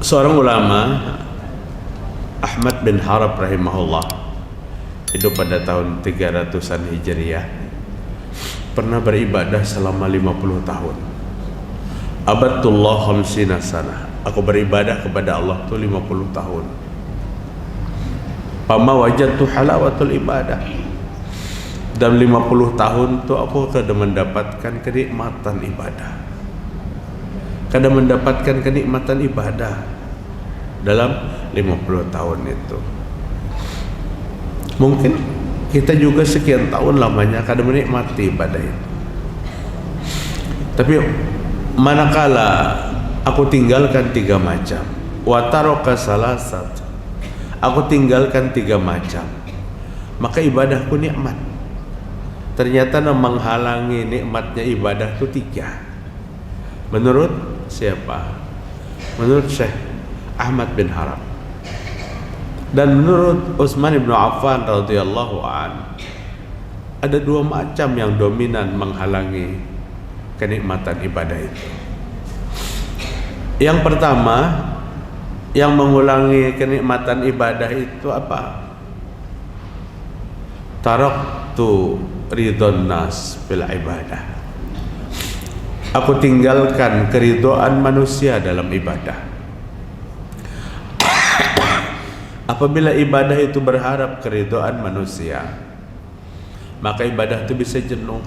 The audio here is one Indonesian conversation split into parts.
Seorang ulama, Ahmad bin Harab rahimahullah, hidup pada tahun 300-an Hijriah, pernah beribadah selama 50 tahun. Abadullah khamsina sana. Aku beribadah kepada Allah itu 50 tahun. Fama wajadtu halawatul ibadah. Dalam 50 tahun itu aku sudah mendapatkan kenikmatan ibadah. Kadang mendapatkan kenikmatan ibadah dalam 50 tahun itu. Mungkin kita juga sekian tahun lamanya kadang menikmati ibadah itu. Tapi manakala aku tinggalkan 3 macam, wa taraka salasat, aku tinggalkan 3 macam, maka ibadahku nikmat. Ternyata menghalangi nikmatnya ibadah itu 3. Menurut siapa? Menurut Syekh Ahmad bin Harab. Dan menurut Utsman bin Affan radhiyallahu an, ada 2 macam yang dominan menghalangi kenikmatan ibadah itu. Yang pertama, yang mengulangi kenikmatan ibadah itu apa? Taraktu ridhon nas bil ibadah. Aku tinggalkan keridhaan manusia dalam ibadah. Apabila ibadah itu berharap keridhaan manusia, maka ibadah itu bisa jenuh.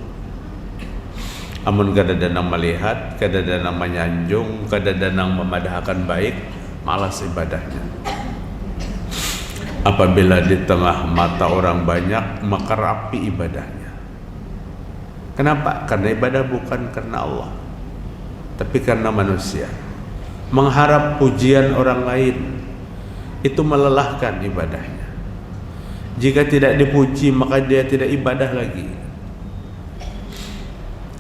Amun kadang-kadang melihat, kadang-kadang menyanjung, kadang-kadang memadahkan baik, malas ibadahnya. Apabila di tengah mata orang banyak, maka rapi ibadahnya. Kenapa? Karena ibadah bukan karena Allah, tapi karena manusia. Mengharap pujian orang lain itu melelahkan ibadahnya. Jika tidak dipuji, maka dia tidak ibadah lagi.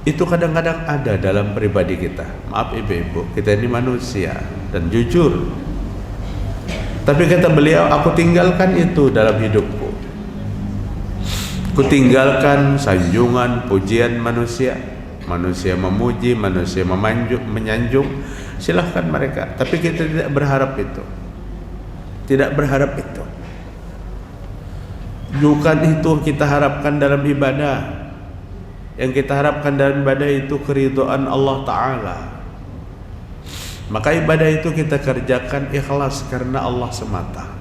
Itu kadang-kadang ada dalam pribadi kita. Maaf ibu-ibu, kita ini manusia dan jujur. Tapi kata beliau, aku tinggalkan itu dalam hidupku. Ku tinggalkan sanjungan, pujian manusia. Manusia memuji, manusia menyanjung, silahkan mereka. Tapi kita tidak berharap itu. Tidak berharap itu. Bukan itu kita harapkan dalam ibadah. Yang kita harapkan dalam ibadah itu keridhaan Allah Ta'ala. Maka ibadah itu kita kerjakan ikhlas karena Allah semata.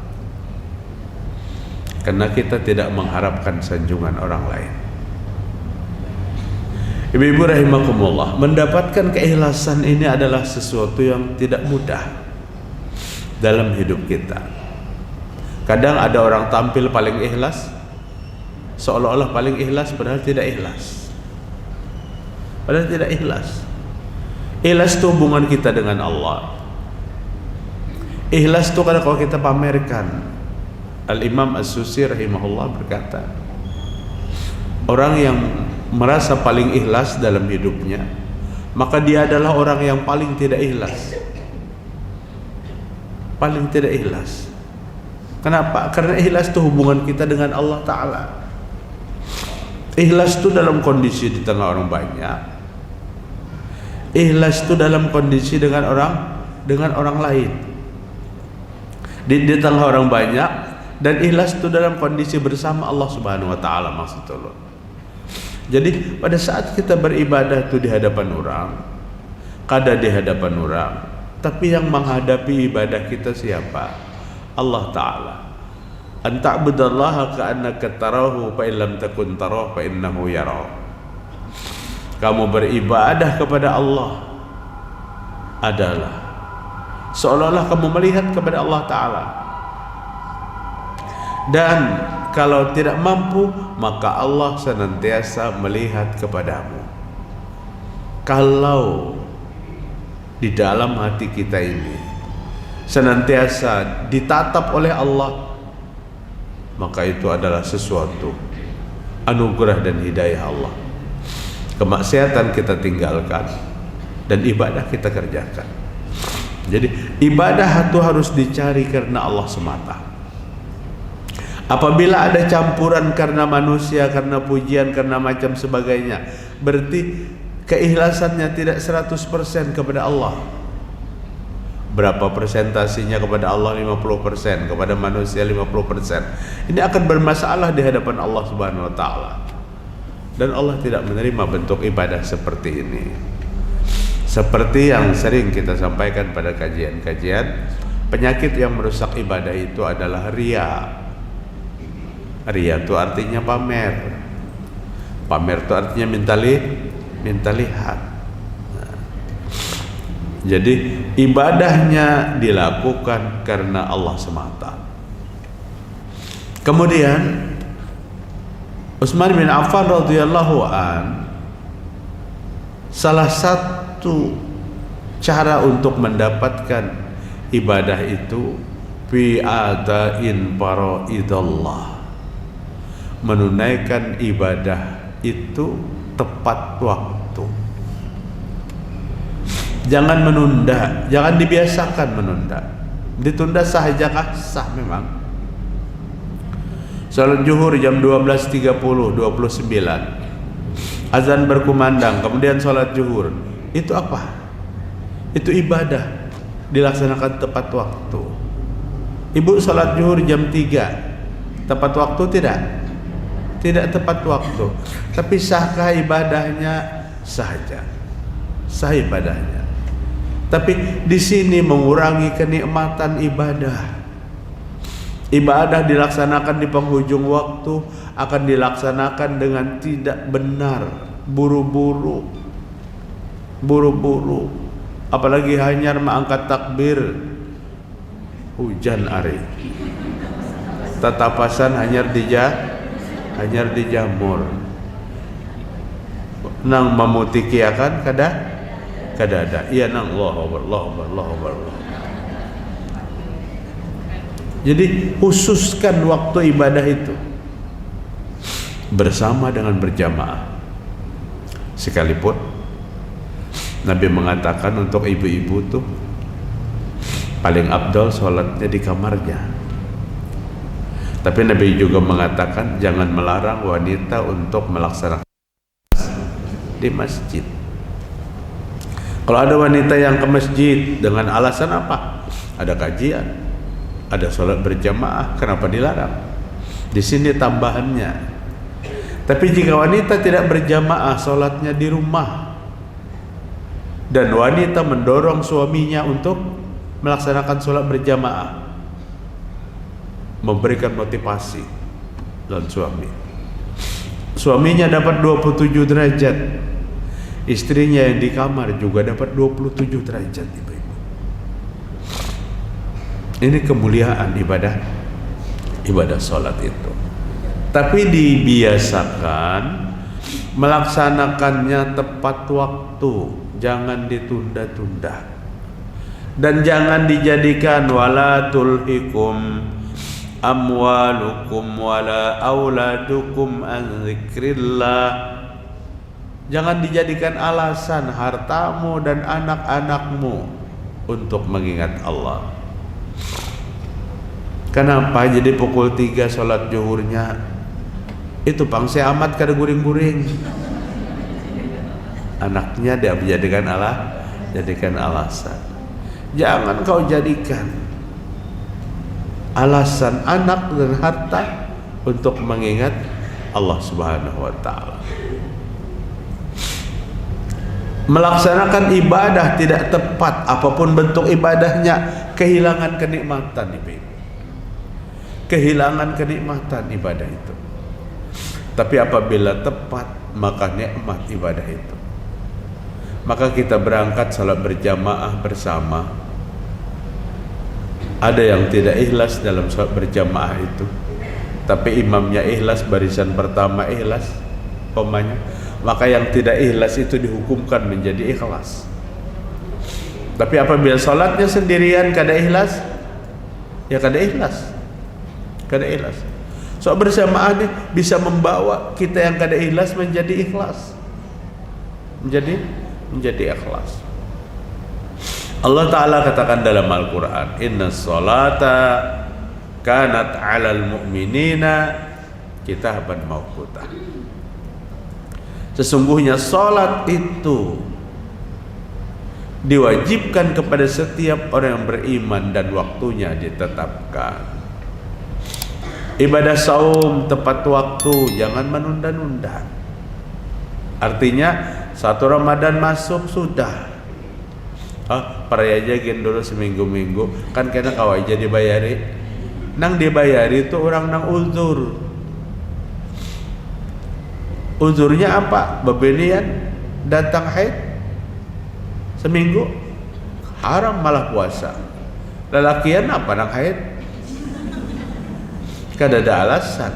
Karena kita tidak mengharapkan sanjungan orang lain. Ibu-ibu rahimakumullah, mendapatkan keikhlasan ini adalah sesuatu yang tidak mudah dalam hidup kita. Kadang ada orang tampil paling ikhlas, seolah-olah paling ikhlas, padahal tidak ikhlas. Padahal tidak ikhlas. Ikhlas itu hubungan kita dengan Allah. Ikhlas itu kalau kita pamerkan. Al-Imam As-Susi rahimahullah berkata, orang yang merasa paling ikhlas dalam hidupnya, maka dia adalah orang yang paling tidak ikhlas. Paling tidak ikhlas. Kenapa? Karena ikhlas itu hubungan kita dengan Allah Ta'ala. Ikhlas itu dalam kondisi di tengah orang banyak. Ikhlas itu dalam kondisi dengan orang lain. Di tengah orang banyak. Dan ikhlas itu dalam kondisi bersama Allah Subhanahu wa Ta'ala, maksudnya. Jadi pada saat kita beribadah itu di hadapan orang, kadang di hadapan orang, tapi yang menghadapi ibadah kita siapa? Allah Ta'ala. An ta'budallaha ka'annaka tarahu fa illam takun tarahu fa innahu yarahu. Kamu beribadah kepada Allah adalah seolah-olah kamu melihat kepada Allah Ta'ala. Dan kalau tidak mampu, maka Allah senantiasa melihat kepadamu. Kalau di dalam hati kita ini senantiasa ditatap oleh Allah, maka itu adalah sesuatu anugerah dan hidayah Allah. Kemaksiatan kita tinggalkan dan ibadah kita kerjakan. Jadi ibadah itu harus dicari karena Allah semata. Apabila ada campuran karena manusia, karena pujian, karena macam sebagainya, berarti keikhlasannya tidak 100% kepada Allah. Berapa persentasinya kepada Allah? 50%, kepada manusia 50%. Ini akan bermasalah di hadapan Allah Subhanahu wa taala. Dan Allah tidak menerima bentuk ibadah seperti ini. Seperti yang sering kita sampaikan pada kajian-kajian, penyakit yang merusak ibadah itu adalah riya. Riya itu artinya pamer. Pamer itu artinya minta lihat. Nah, jadi ibadahnya dilakukan karena Allah semata. Kemudian Utsman bin Affan radhiyallahu an, salah satu cara untuk mendapatkan ibadah itu fi adain faraidallah, menunaikan ibadah itu tepat waktu. Jangan menunda, jangan dibiasakan menunda. Ditunda sah ajakah? Sah memang. Salat zuhur jam 12.30, 29. Azan berkumandang, kemudian salat zuhur. Itu apa? Itu ibadah, dilaksanakan tepat waktu. Ibu salat zuhur jam 3, tepat waktu tidak? Tidak tepat waktu. Tapi sahkah ibadahnya? Sah saja. Sah ibadahnya. Tapi di sini mengurangi kenikmatan ibadah. Ibadah dilaksanakan di penghujung waktu akan dilaksanakan dengan tidak benar, buru-buru. Buru-buru. Apalagi hanyar mengangkat takbir. Hujan ari. Tatapasan hanyar dijamur. Nang mamutikiakan kada ada. Iya nang Allah. Jadi khususkan waktu ibadah itu bersama dengan berjamaah. Sekalipun Nabi mengatakan untuk ibu-ibu tuh paling afdal sholatnya di kamarnya. Tapi Nabi juga mengatakan jangan melarang wanita untuk melaksanakan di masjid. Kalau ada wanita yang ke masjid dengan alasan apa? Ada kajian, ada sholat berjamaah, kenapa dilarang? Di sini tambahannya. Tapi jika wanita tidak berjamaah, sholatnya di rumah, dan wanita mendorong suaminya untuk melaksanakan sholat berjamaah, memberikan motivasi dan suaminya dapat 27 derajat, istrinya yang di kamar juga dapat 27 derajat. Ini kemuliaan ibadah sholat itu. Tapi dibiasakan melaksanakannya tepat waktu, jangan ditunda-tunda. Dan jangan dijadikan wala tulhikum amwalukum wala auladukum an dzikrillah. Jangan dijadikan alasan hartamu dan anak-anakmu untuk mengingat Allah. Kenapa jadi pukul 3 sholat zuhurnya? Itu pangse amat kada guring-guring. Anaknya dia menjadikan alasan. Jangan kau jadikan alasan anak dan harta untuk mengingat Allah Subhanahu wa taala. Melaksanakan ibadah tidak tepat, apapun bentuk ibadahnya, kehilangan kenikmatan ibadah. Kehilangan kenikmatan ibadah itu. Tapi apabila tepat, maka nikmat ibadah itu. Maka kita berangkat salat berjamaah bersama. Ada yang tidak ikhlas dalam salat berjamaah itu, tapi imamnya ikhlas, barisan pertama ikhlas, umpamanya, maka yang tidak ikhlas itu dihukumkan menjadi ikhlas. Tapi apabila salatnya sendirian kada ikhlas, ya kada ikhlas. So bersamaan ini bisa membawa kita yang kada ikhlas menjadi ikhlas. Menjadi ikhlas. Allah Ta'ala katakan dalam Al-Quran, inna sholata kanat 'alal mu'minina kitaban mawquta. Sesungguhnya salat itu diwajibkan kepada setiap orang yang beriman dan waktunya ditetapkan. Ibadah saum tepat waktu, jangan menunda-nunda. Artinya satu Ramadan masuk sudah. Peraya aja dulu seminggu-minggu, kan kena kau aja dibayari. Nang dibayari itu orang nang uzur. Uzurnya apa? Bebenian datang haid seminggu, haram malah puasa. Lelakian apa nang haid? Kada ada alasan.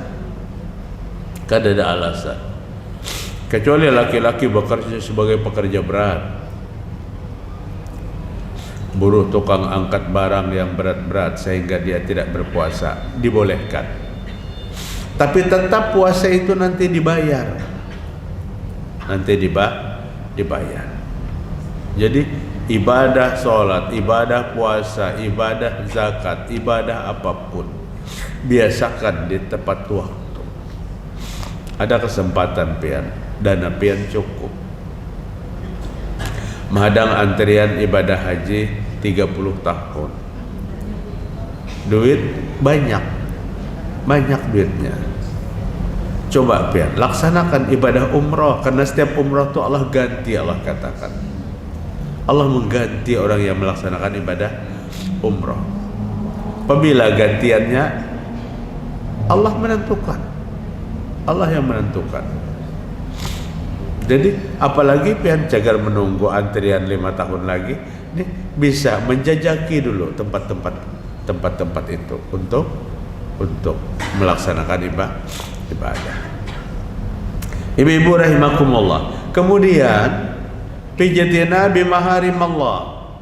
Kada ada alasan. Kecuali laki-laki bekerja sebagai pekerja berat, buruh tukang angkat barang yang berat-berat sehingga dia tidak berpuasa, dibolehkan. Tapi tetap puasa itu nanti dibayar. Nanti dibayar. Jadi ibadah sholat, ibadah puasa, ibadah zakat, ibadah apapun, biasakan di tepat waktu. Ada kesempatan pian, dana pian cukup. Menghadang antrian ibadah haji 30 tahun. Duit banyak duitnya. Coba pian, laksanakan ibadah umrah, karena setiap umrah itu Allah ganti. Allah katakan Allah mengganti orang yang melaksanakan ibadah umrah. Apabila gantiannya Allah menentukan, Allah yang menentukan. Jadi apalagi pian cagar menunggu antrian 5 tahun lagi, nih bisa menjajaki dulu tempat-tempat itu untuk melaksanakan ibadah. Ibu-ibu rahimakumullah. Kemudian pijatina bimaharim Allah,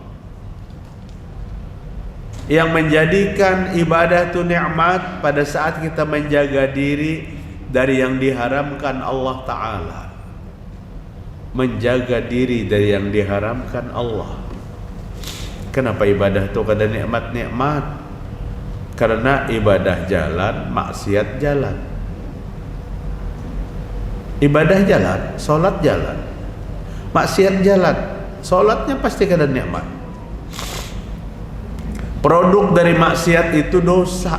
yang menjadikan ibadah itu nikmat pada saat kita menjaga diri dari yang diharamkan Allah Ta'ala. Menjaga diri dari yang diharamkan Allah. Kenapa ibadah itu kada nikmat-nikmat? Karena ibadah jalan, maksiat jalan. Ibadah jalan, sholat jalan, maksiat jalan. Sholatnya pasti kada nikmat. Produk dari maksiat itu dosa.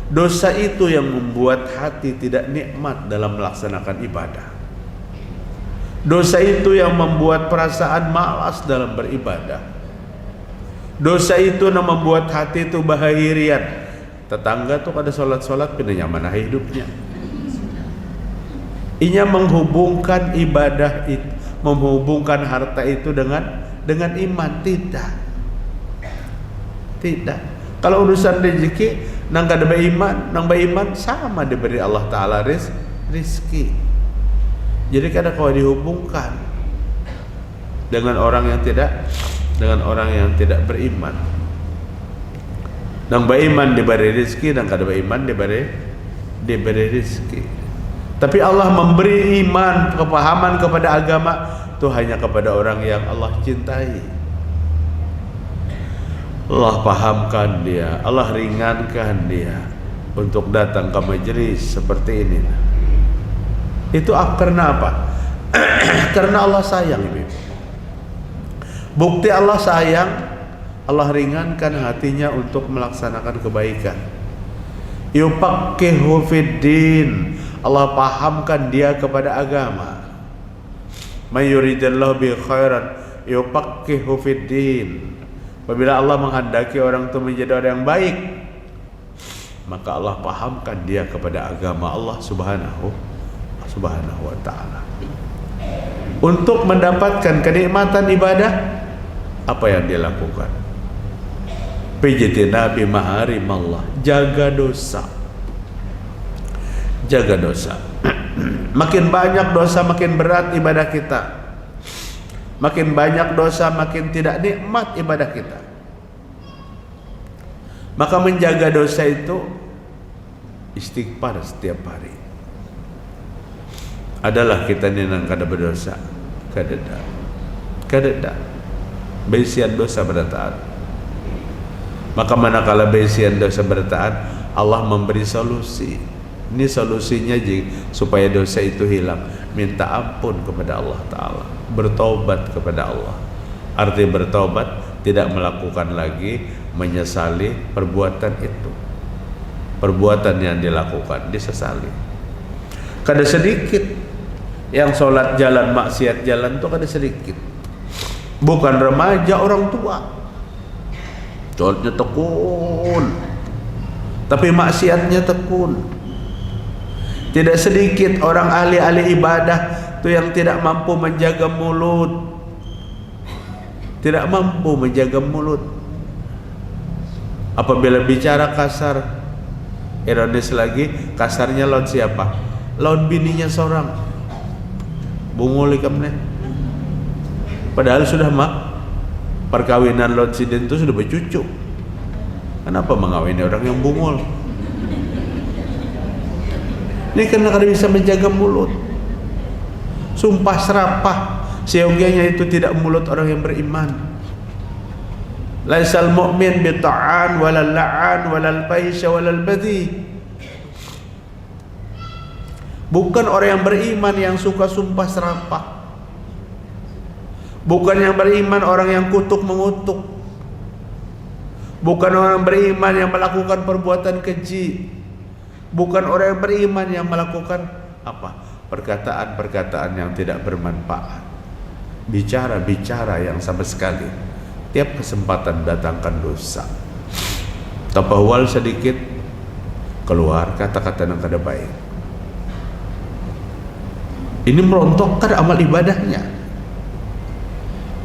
Dosa itu yang membuat hati tidak nikmat dalam melaksanakan ibadah. Dosa itu yang membuat perasaan malas dalam beribadah. Dosa itu yang membuat hati itu bahayirian. Tetangga tuh kada sholat-sholat, pindah mana hidupnya. Inya menghubungkan ibadah itu, menghubungkan harta itu dengan iman. Tidak. Kalau urusan rezeki, nang kada beriman sama diberi Allah Ta'ala rizki. Jadi kada kau dihubungkan dengan orang yang tidak beriman. Nang beriman diberi rizki, nang kada beriman diberi rizki. Tapi Allah memberi iman, kepahaman kepada agama itu hanya kepada orang yang Allah cintai. Allah pahamkan dia, Allah ringankan dia untuk datang ke majelis seperti ini. Itu karena apa? Karena Allah sayang, ibu. Bukti Allah sayang, Allah ringankan hatinya untuk melaksanakan kebaikan. Yufaqihu fiddin, Allah pahamkan dia kepada agama. May yuridillahu bi khairan yufaqihu fiddin. Apabila Allah menghendaki orang itu menjadi orang yang baik, maka Allah pahamkan dia kepada agama Allah Subhanahu wa ta'ala. Untuk mendapatkan kenikmatan ibadah, apa yang dia lakukan? Pijitina bimaharim Allah, jaga dosa. Jaga dosa. Makin banyak dosa, makin berat ibadah kita. Makin banyak dosa, makin tidak nikmat ibadah kita. Maka menjaga dosa itu istighfar setiap hari. Adalah kita nang kada berdosa, kada besian dosa bertaat. Maka manakala besian dosa bertaat, Allah memberi solusi. Ini solusinya supaya dosa itu hilang. Minta ampun kepada Allah Ta'ala, bertobat kepada Allah. Arti bertobat, tidak melakukan lagi, menyesali perbuatan itu. Perbuatan yang dilakukan disesali. Kada sedikit yang sholat jalan, maksiat jalan itu kada sedikit. Bukan remaja, orang tua. Sholatnya tekun, tapi maksiatnya tekun. Tidak sedikit orang ahli-ahli ibadah itu yang tidak mampu menjaga mulut. Tidak mampu menjaga mulut. Apabila bicara kasar, ironis lagi, kasarnya lawan siapa? Lawan bininya seorang. Bungul ikamnya. Padahal sudah perkawinan lawan sidin itu sudah bercucu. Kenapa mengawini orang yang bungul? Ini karena kada bisa menjaga mulut. Sumpah serapah, seyogianya itu tidak mulut orang yang beriman. Laisal mu'min bita'an walal la'an walal fahisha walal badhi. Bukan orang yang beriman yang suka sumpah serapah. Bukan yang beriman orang yang kutuk mengutuk. Bukan orang beriman yang melakukan perbuatan keji. Bukan orang yang beriman yang melakukan perkataan-perkataan yang tidak bermanfaat. Bicara-bicara yang sama sekali tiap kesempatan datangkan dosa. Tapawal sedikit keluar kata-kata yang kada baik. Ini merontokkan amal ibadahnya.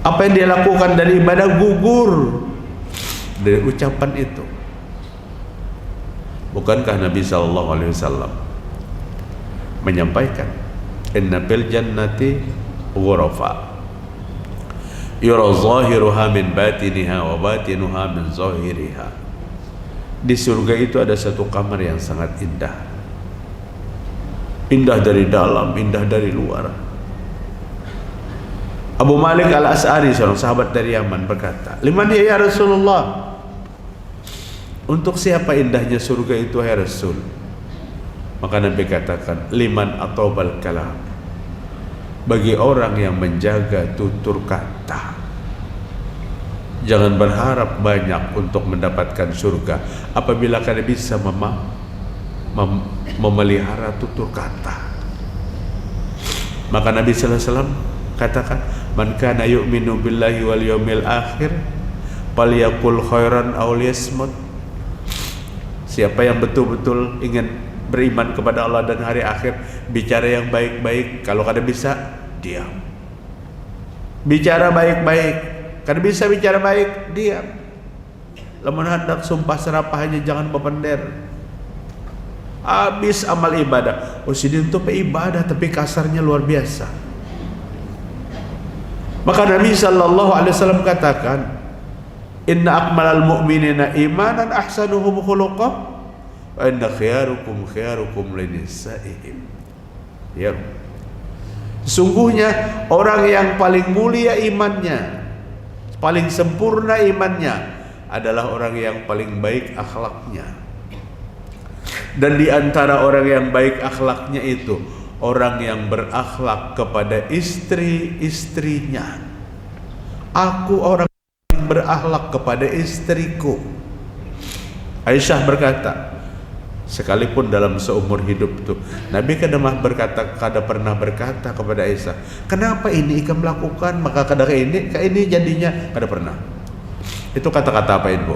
Apa yang dia lakukan dari ibadah gugur dari ucapan itu. Bukankah Nabi SAW menyampaikan, inna fil jannati ghurafa yura zahiruha min batiniha wa batinuha min zahiriha. Di surga itu ada satu kamar yang sangat indah. Indah dari dalam, indah dari luar. Abu Malik Al-As'ari, seorang sahabat dari Yaman, berkata, liman ya Rasulullah, untuk siapa indahnya surga itu hai Rasul? Maka Nabi katakan, liman atobal kalam, bagi orang yang menjaga tutur kata. Jangan berharap banyak untuk mendapatkan surga apabila kalian bisa memelihara tutur kata. Maka Nabi sallallahu alaihi wasallam katakan, man kana yu'minu billahi wal yawmil akhir falyaqul khairan aw liyasmut. Siapa yang betul-betul ingin beriman kepada Allah dan hari akhir, bicara yang baik-baik. Kalau kada bisa, diam. Bicara baik-baik. Kada bisa bicara baik, diam. Lamun hendak sumpah serapah aja jangan bepender. Habis amal ibadah. Oh sidin itu ibadah tapi kasarnya luar biasa. Maka Nabi SAW katakan, inna akmalal mu'minina imanan ahsanuhum khuluqah wa inna khiyarukum khiyarukum linisa'ihim. Ya. Sesungguhnya orang yang paling mulia imannya, paling sempurna imannya adalah orang yang paling baik akhlaknya. Dan di antara orang yang baik akhlaknya itu orang yang berakhlak kepada istri-istrinya. Aku orang yang berakhlak kepada istriku. Aisyah berkata, sekalipun dalam seumur hidup itu Nabi kada pernah berkata kepada Aisyah, kenapa ini ikam melakukan, maka kada ini jadinya, kada pernah. Itu kata-kata apa Ibu?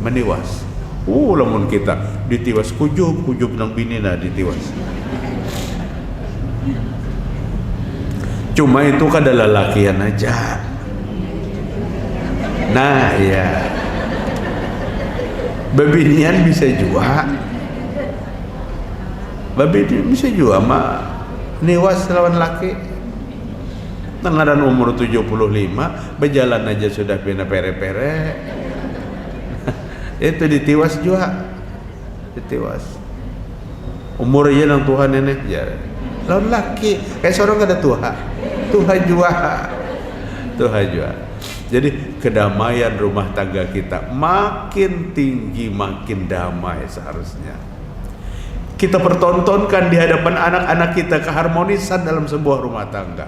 Meniwas. Lamun kita ditiwas kujub nang binina ditiwas. Cuma itu kada lalakian aja. Nah ya, babinian bisa juga. Babinian bisa juga niwas lawan laki. Nengaran umur 75, berjalan aja sudah pina pere-pere. Itu ditiwas juga, ditiwas. Umurnya nang Tuhan nenek ya. Lawan laki, kayak seorang ada Tuhan juga. Jadi kedamaian rumah tangga kita makin tinggi, makin damai seharusnya. Kita pertontonkan di hadapan anak-anak kita keharmonisan dalam sebuah rumah tangga.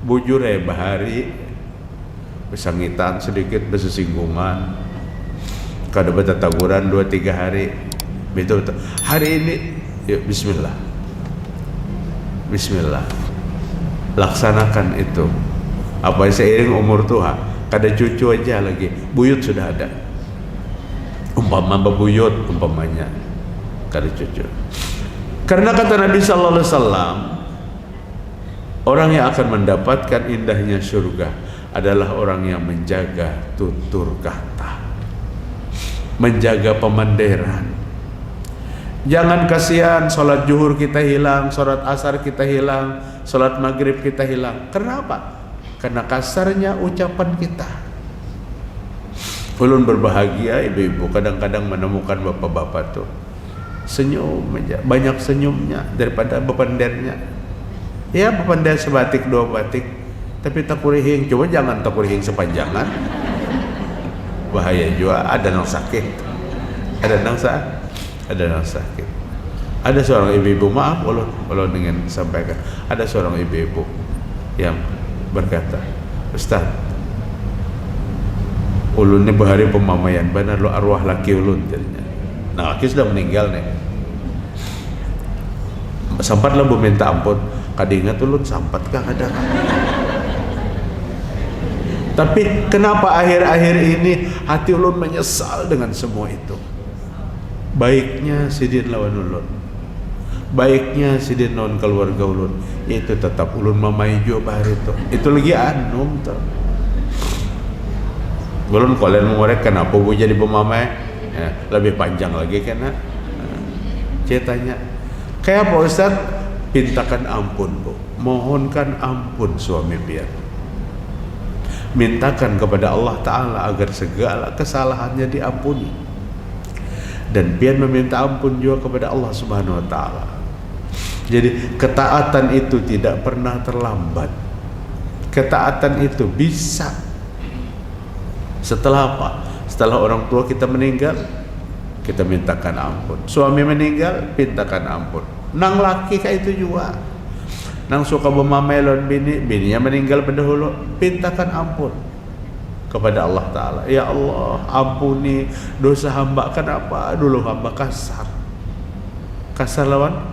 bujur bahari besangitan sedikit bersinggungan kada bertataguran 2-3 hari betul hari ini yuk bismillah laksanakan itu apa seiring umur tua kada cucu aja lagi buyut sudah ada umpama bebuyut umpamanya kada cucu karena kata Nabi sallallahu alaihi wasallam orang yang akan mendapatkan indahnya surga adalah orang yang menjaga tutur kata, menjaga pemanderan. Jangan kasihan sholat zuhur kita hilang, sholat asar kita hilang, sholat maghrib kita hilang. Kenapa? Karena kasarnya ucapan kita. Ulun berbahagia ibu-ibu kadang-kadang menemukan bapak-bapak tuh senyum aja, banyak senyumnya daripada bepandernya. Ya bepander sebatik 2 batik, tapi takurihing, coba jangan takurihing sepanjangan. Bahaya juga, ada yang sakit. Ada yang sakit. Ada seorang ibu-ibu, maaf ulun ingin sampaikan. Ada seorang ibu-ibu yang berkata, Ustaz, ulun ini bahari pemamaian, benar lo arwah laki ulun jadinya. Nah laki sudah meninggal nih. Sampatlah meminta ampun. Kadingat ulun sampat kah ada. Tapi kenapa akhir-akhir ini hati ulun menyesal dengan semua itu? Baiknya sidin lawan ulun, baiknya sidin lawan keluarga ulun, itu tetap ulun mamai jo bahari itu lagi anum tuh. Ulun kalian mengorek kenapa bu jadi pemamai ya, lebih panjang lagi karena ceritanya kayak Pak Ustaz, pintakan ampun bu, mohonkan ampun suami biar, mintakan kepada Allah Ta'ala agar segala kesalahannya diampuni, dan biar meminta ampun juga kepada Allah Subhanahu Wa Ta'ala. Jadi ketaatan itu tidak pernah terlambat. Ketaatan itu bisa setelah apa? Setelah orang tua kita meninggal, kita mintakan ampun. Suami meninggal, pintakan ampun. Nang laki kayak itu juga. Nang suka bemamelon bininya meninggal pendahulu, pintakan ampun kepada Allah Ta'ala. Ya Allah, ampuni dosa hamba. Kenapa dulu hamba kasar lawan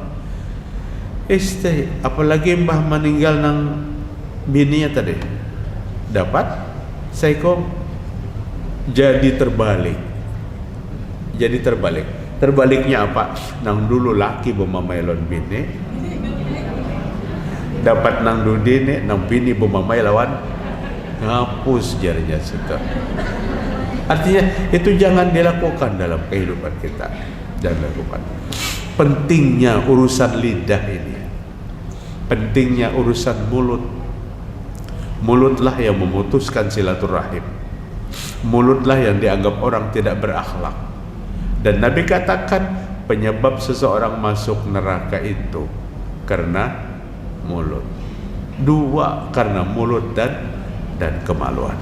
istri, apalagi mbah meninggal nang bininya tadi dapat saikom jadi terbaliknya apa? Nang dulu laki bemamelon bini dapat nang dudine, nang bini bemamai lawan ngapus jarinya situ. Artinya itu jangan dilakukan dalam kehidupan kita. Jangan lakukan. Pentingnya urusan lidah ini, pentingnya urusan mulut. Mulutlah yang memutuskan silaturahim, mulutlah yang dianggap orang tidak berakhlak. Dan Nabi katakan penyebab seseorang masuk neraka itu karena mulut. 2, karena mulut dan kemaluan.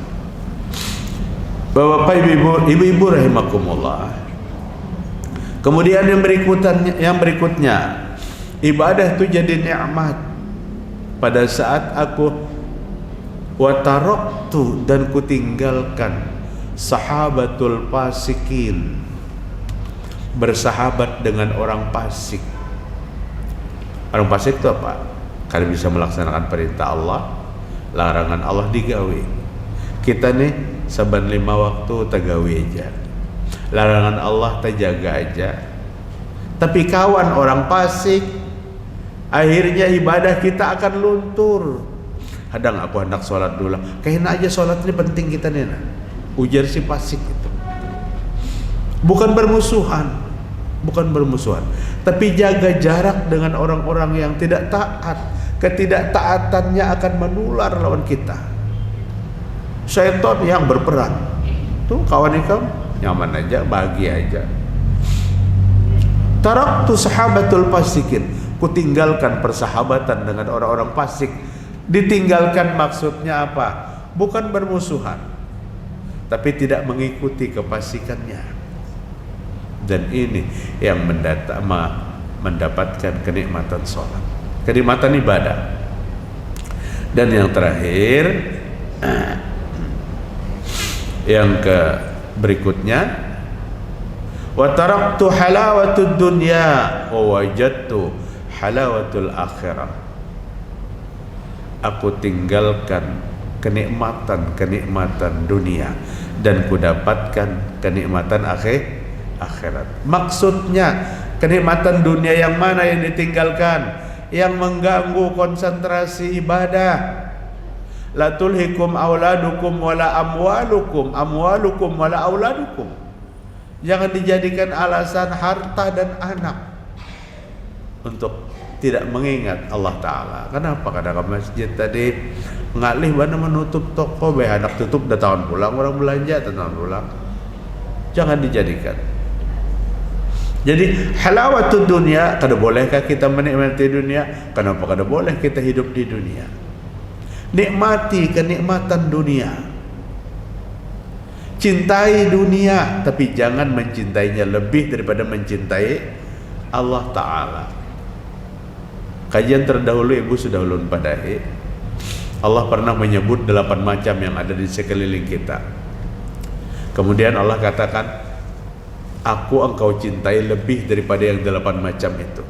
Bapak ibu-ibu rahimakumullah. Kemudian yang berikutnya, ibadah itu jadi nikmat. Pada saat aku wataraktu dan kutinggalkan sahabatul fasikin, bersahabat dengan orang fasik. Orang fasik itu apa? Karena bisa melaksanakan perintah Allah, larangan Allah digawe. Kita nih saban 5 waktu tagawe aja, larangan Allah terjaga aja. Tapi kawan orang fasik, akhirnya ibadah kita akan luntur. Kadang aku hendak sholat dulu, kayaknya aja sholat ini penting kita nih, ujar si fasik itu. Bukan bermusuhan, tapi jaga jarak dengan orang-orang yang tidak taat. Ketidaktaatannya akan menular lawan kita. Syaitan yang berperan. Tuh kawan ikam nyaman aja, bahagia aja. Taraktu sahabatul fasikin, kutinggalkan persahabatan dengan orang-orang fasik. Ditinggalkan maksudnya apa? Bukan bermusuhan, tapi tidak mengikuti kefasikannya. Dan ini yang mendapatkan kenikmatan sholat, kenikmatan ibadah. Dan yang terakhir, yang ke berikutnya, wa taraktu halawatud dunya wa wajadtu halawatul akhirah. Aku tinggalkan kenikmatan dunia dan kudapatkan kenikmatan akhirat. Maksudnya kenikmatan dunia yang mana yang ditinggalkan? Yang mengganggu konsentrasi ibadah. La tulhikum auladukum wala amwalukum wala auladukum. Jangan dijadikan alasan harta dan anak untuk tidak mengingat Allah Ta'ala. Kenapa? Kadang ke masjid tadi ngalih mana menutup toko, anak tutup dah tahun pulang, orang belanja tahun pulang. Jangan dijadikan. Jadi halawatud dunia, kada bolehkah kita menikmati dunia? Kenapa kada boleh kita hidup di dunia? Nikmati kenikmatan dunia. Cintai dunia, tapi jangan mencintainya lebih daripada mencintai Allah Ta'ala. Kajian terdahulu ibu sudah ulun padahi. Allah pernah menyebut 8 macam yang ada di sekeliling kita. Kemudian Allah katakan, aku engkau cintai lebih daripada yang 8 macam itu.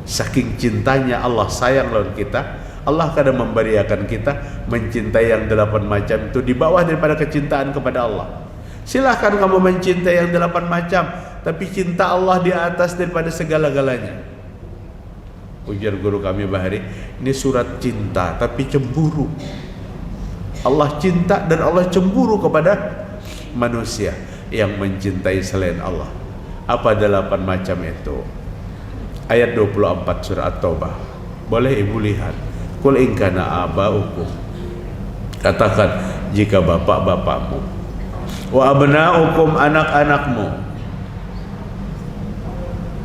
Saking cintanya Allah sayang lawan kita, Allah kadang memberiakan kita mencintai yang 8 macam itu di bawah daripada kecintaan kepada Allah. Silahkan kamu mencintai yang 8 macam, tapi cinta Allah di atas daripada segala-galanya. Ujar guru kami Bahari, ini surat cinta tapi cemburu. Allah cinta dan Allah cemburu kepada manusia yang mencintai selain Allah. Apa 8 macam itu? Ayat 24 surah At-Taubah. Boleh ibu lihat. Qul in kana aba'ukum. Katakan jika bapak-bapakmu, wa abna'ukum anak-anakmu,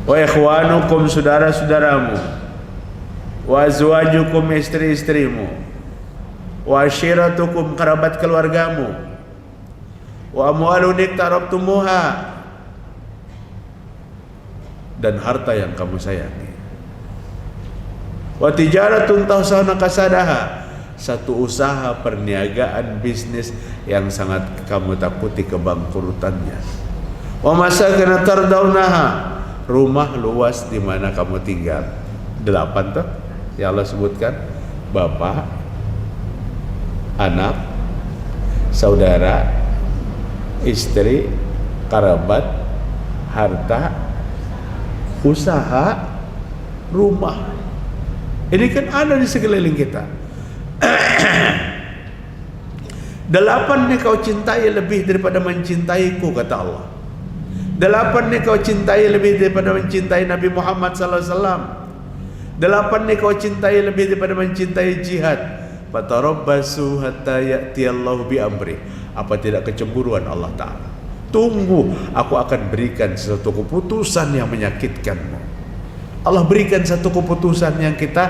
wa ikhwanukum saudara-saudaramu, wa azwajukum istri-istrimu, wa ashiratukum kerabat keluargamu, wa amwalun iqtarabtumuha, dan harta yang kamu sayangi, wa tijaratun tahsawna kasadaha, satu usaha perniagaan bisnis yang sangat kamu takuti kebangkrutannya, wa masakin tardaunaha, rumah luas di mana kamu tinggal. 8 tuh yang Allah sebutkan, bapak, anak, saudara, istri, kerabat, harta, usaha, rumah. Ini kan ada di sekeliling kita. 8 nih kau cintai lebih daripada mencintaiku, kata Allah. 8 nih kau cintai lebih daripada mencintai Nabi Muhammad SAW. 8 nih kau cintai lebih daripada mencintai jihad. Fatarabbasu hatta ya'tiyallahu bi amri. Apa tidak kecemburuan Allah Ta'ala? Tunggu, aku akan berikan satu keputusan yang menyakitkanmu. Allah berikan satu keputusan yang kita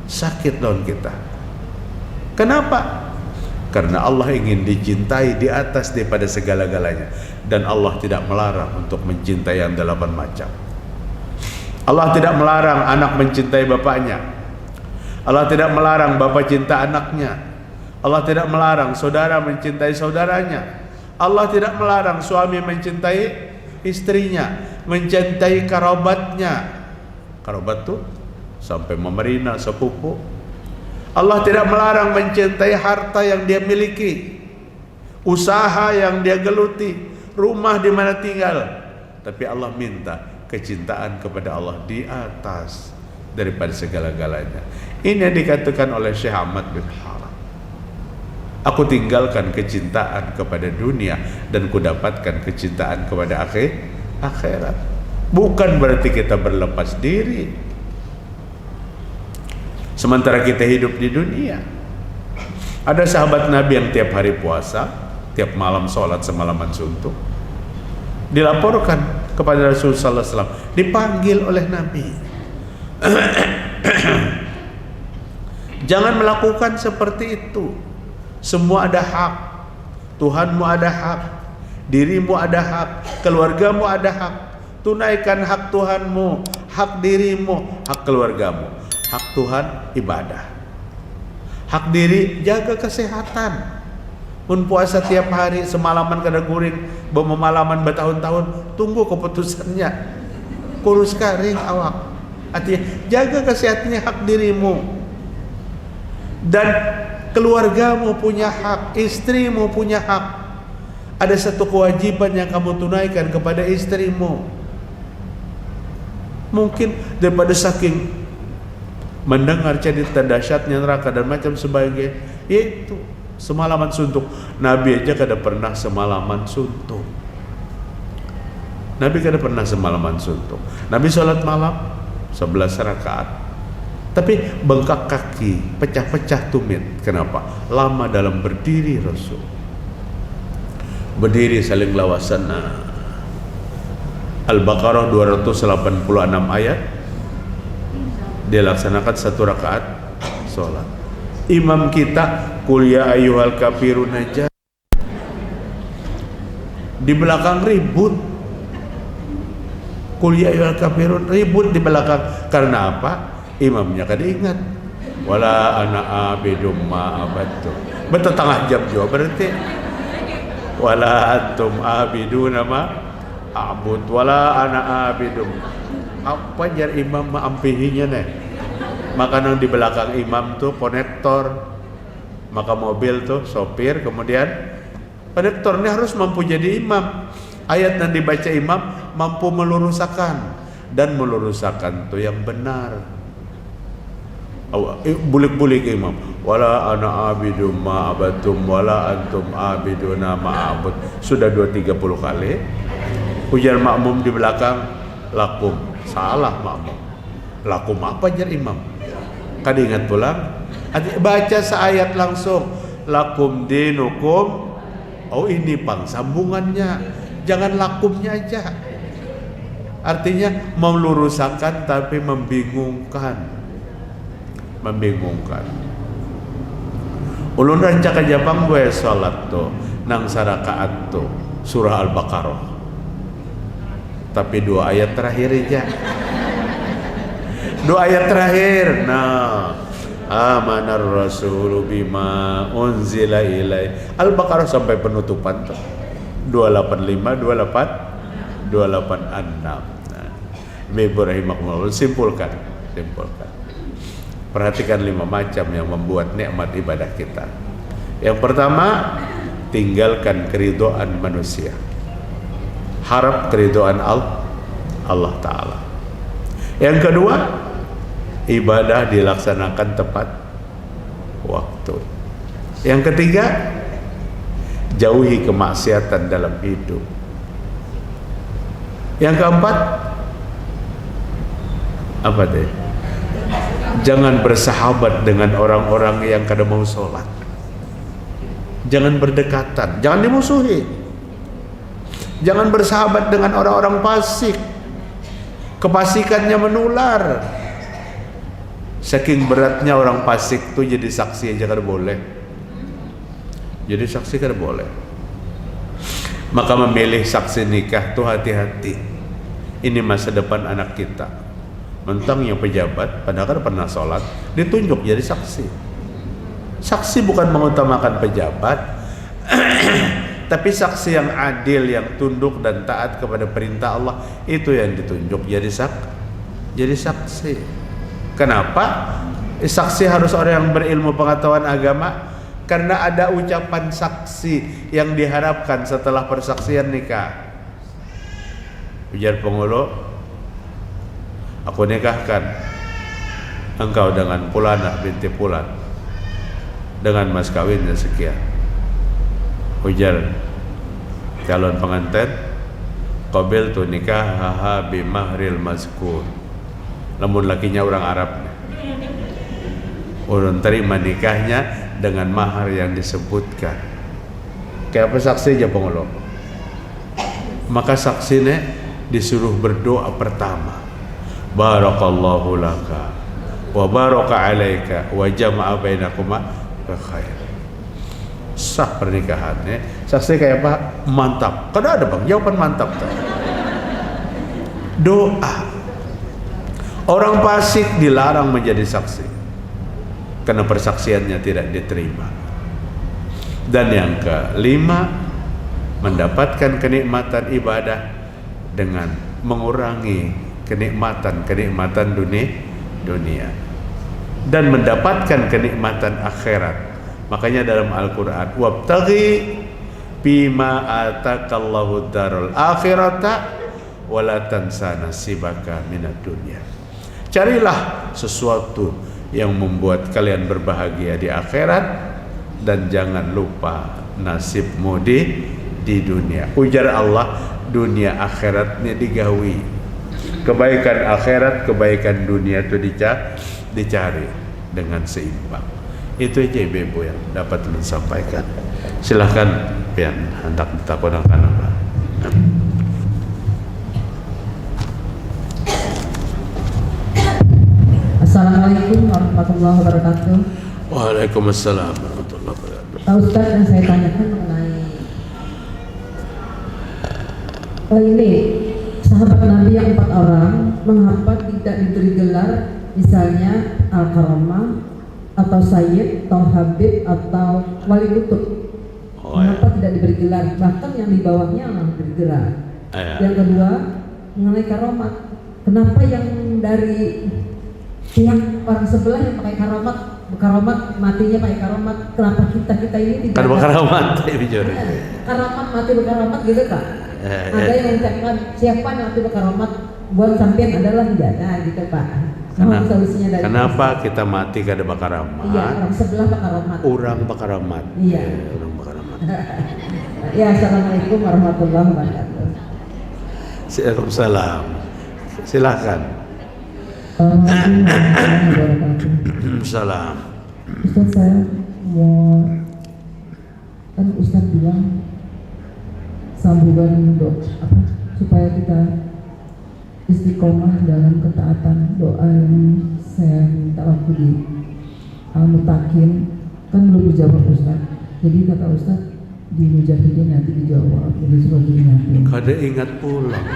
sakit lawan kita. Kenapa? Karena Allah ingin dicintai di atas daripada segala-galanya. Dan Allah tidak melarang untuk mencintai yang 8 macam. Allah tidak melarang anak mencintai bapaknya. Allah tidak melarang bapak cinta anaknya. Allah tidak melarang saudara mencintai saudaranya. Allah tidak melarang suami mencintai istrinya, mencintai kerabatnya. Kerabat tuh sampai memerina, sepupu. Allah tidak melarang mencintai harta yang dia miliki, usaha yang dia geluti, rumah di mana tinggal. Tapi Allah minta kecintaan kepada Allah di atas daripada segala-galanya. Ini yang dikatakan oleh Syekh Ahmad bin Haram. Aku tinggalkan kecintaan kepada dunia dan kudapatkan kecintaan kepada akhirat. Bukan berarti kita berlepas diri sementara kita hidup di dunia. Ada sahabat Nabi yang tiap hari puasa, tiap malam sholat semalaman suntuk. Dilaporkan kepada Rasulullah SAW, dipanggil oleh Nabi. Jangan melakukan seperti itu. Semua ada hak. Tuhanmu ada hak, dirimu ada hak, keluargamu ada hak. Tunaikan hak Tuhanmu, hak dirimu, hak keluargamu. Hak Tuhan ibadah. Hak diri jaga kesehatan. Mun puasa tiap hari semalaman kada guring, memalaman bertahun-tahun, tunggu keputusannya. Kurus karing awak. Artinya jaga kesehatannya, hak dirimu. Dan keluargamu punya hak, istrimu punya hak. Ada satu kewajiban yang kamu tunaikan kepada istrimu. Mungkin daripada saking mendengar cerita dahsyatnya neraka dan macam sebagainya, yaitu semalaman suntuk. Nabi aja kada pernah semalaman suntuk. Nabi kada pernah semalaman suntuk. Nabi sholat malam 11 rakaat, tapi bengkak kaki, pecah-pecah tumit. Kenapa? Lama dalam berdiri Rasul. Berdiri saling lawasan. Al-Baqarah 286 ayat, dia laksanakan 1 rakaat sholat. Imam kita qul ya ayyuhal kafirun aja di belakang ribut. Qul ya ayyuhal kafirun ribut di belakang. Karena apa? Imamnya kada ingat. Wala ana abidum ma abadtu. Bertetengah jam juga berarti. Wala antum abiduna ma abud wala ana abidum. Apa jar imam maampihinya nih? Makanan di belakang imam tuh konektor, maka mobil tuh sopir, kemudian konektornya harus mampu jadi imam. Ayat yang dibaca imam mampu meluruskan, dan meluruskan tuh yang benar. Bulik-bulik imam. Wala ana abidum ma abatum wala antum abiduna ma abud. Sudah 2-30 kali. Ujar makmum di belakang, lakum. Salah makmum. Lakum apa jar imam? Kada ingat pulang. Baca seayat langsung. Lakum dinukum. Oh ini pang sambungannya. Jangan lakumnya aja. Artinya meluruskan tapi membingungkan. Membingungkan. Ulun rancak aja pang gue sholat tuh nang sarakaat tuh surah Al-Baqarah. Tapi 2 ayat terakhir aja. 2 ayat terakhir. Nah, amanar rasulu bima unzila ilai. Al-Baqarah sampai penutupan tuh 285, 286. Nah, Ibrahim simpulkan. Perhatikan 5 macam yang membuat nikmat ibadah kita. Yang pertama, tinggalkan keridhaan manusia. Harap keridhaan Allah Ta'ala. Yang kedua, ibadah dilaksanakan tepat waktu. Yang ketiga, jauhi kemaksiatan dalam hidup. Yang keempat, apa deh? Jangan bersahabat dengan orang-orang yang kada mau sholat. Jangan berdekatan, jangan dimusuhi. Jangan bersahabat dengan orang-orang fasik. Kefasikannya menular. Saking beratnya orang fasik itu jadi saksi aja kada boleh. Jadi saksi kada boleh. Maka memilih saksi nikah tuh hati-hati. Ini masa depan anak kita. Mentang yang pejabat padahal kan pernah sholat, ditunjuk jadi saksi. Saksi bukan mengutamakan pejabat, tapi saksi yang adil, yang tunduk dan taat kepada perintah Allah, itu yang ditunjuk jadi saksi. Kenapa? Saksi harus orang yang berilmu pengetahuan agama, karena ada ucapan saksi yang diharapkan setelah persaksian nikah. Ujar penghulu, aku nikahkan engkau dengan Fulanah binti Fulan dengan mas kawinnya sekian. Ujar calon pengantin, qabil tu nikahaha bimahril mazkur. Namun lakinya orang Arab, urun terima nikahnya dengan mahar yang disebutkan. Kayak apa saksi aja pengulo. Maka saksinya disuruh berdoa pertama, barakallahu laka wa baraka alaika wa jama'a bainakuma bikhair. Sah pernikahannya. Saksi kayak apa? Mantap. Kada ada bang jawaban mantap tuh. Doa. Orang fasik dilarang menjadi saksi karena persaksiannya tidak diterima. Dan yang kelima, mendapatkan kenikmatan ibadah dengan mengurangi kenikmatan dunia dan mendapatkan kenikmatan akhirat. Makanya dalam Al-Quran, wabtaghi bima atakallahu darul akhirata wala tansa nasibaka minad dunya. Carilah sesuatu yang membuat kalian berbahagia di akhirat dan jangan lupa nasibmu di dunia. Ujar Allah, dunia akhiratnya digawi. Kebaikan akhirat, kebaikan dunia itu dicari dengan seimbang. Itu aja ibu-ibu yang dapat disampaikan. Silahkan pian hendak ditakonakan apa. Assalamualaikum warahmatullahi wabarakatuh. Waalaikumsalam warahmatullahi wabarakatuh. Pak Ustadz, yang saya tanyakan mengenai ini sahabat Nabi yang 4 orang, mengapa tidak diberi gelar misalnya Al-Karamah atau Sayyid atau Habib atau Wali Kutub? Mengapa tidak diberi gelar? Bahkan yang di bawahnya yang diberi gelar. Yang kedua mengenai karomat, kenapa yang dari pihak orang sebelah yang pakai karomat matinya pakai karomat, kenapa kita ini tidak? Kan karomat, karomat mati berkaromat gitu Pak. Ada yang mengucapkan siapa yang mati berkaromat buat sampean adalah tidak ada gitu Pak. Solusinya dari kenapa kita mati kada bakaramat? Iya, orang sebelah bakaramat. Orang bakaramat. Iya. Orang bakaramat. Ya, assalamualaikum warahmatullahi wabarakatuh. Waalaikumsalam. Silakan. Salam. Ustaz, saya mau kan Ustaz bilang sambungan supaya kita istiqomah dalam ketaatan, doa yang saya minta waktu di Al-Mutakin kan belum dijawab Ustaz. Jadi kata Ustaz di Mujahidin nanti dijawab, jadi seperti nanti. Kada ingat pulang.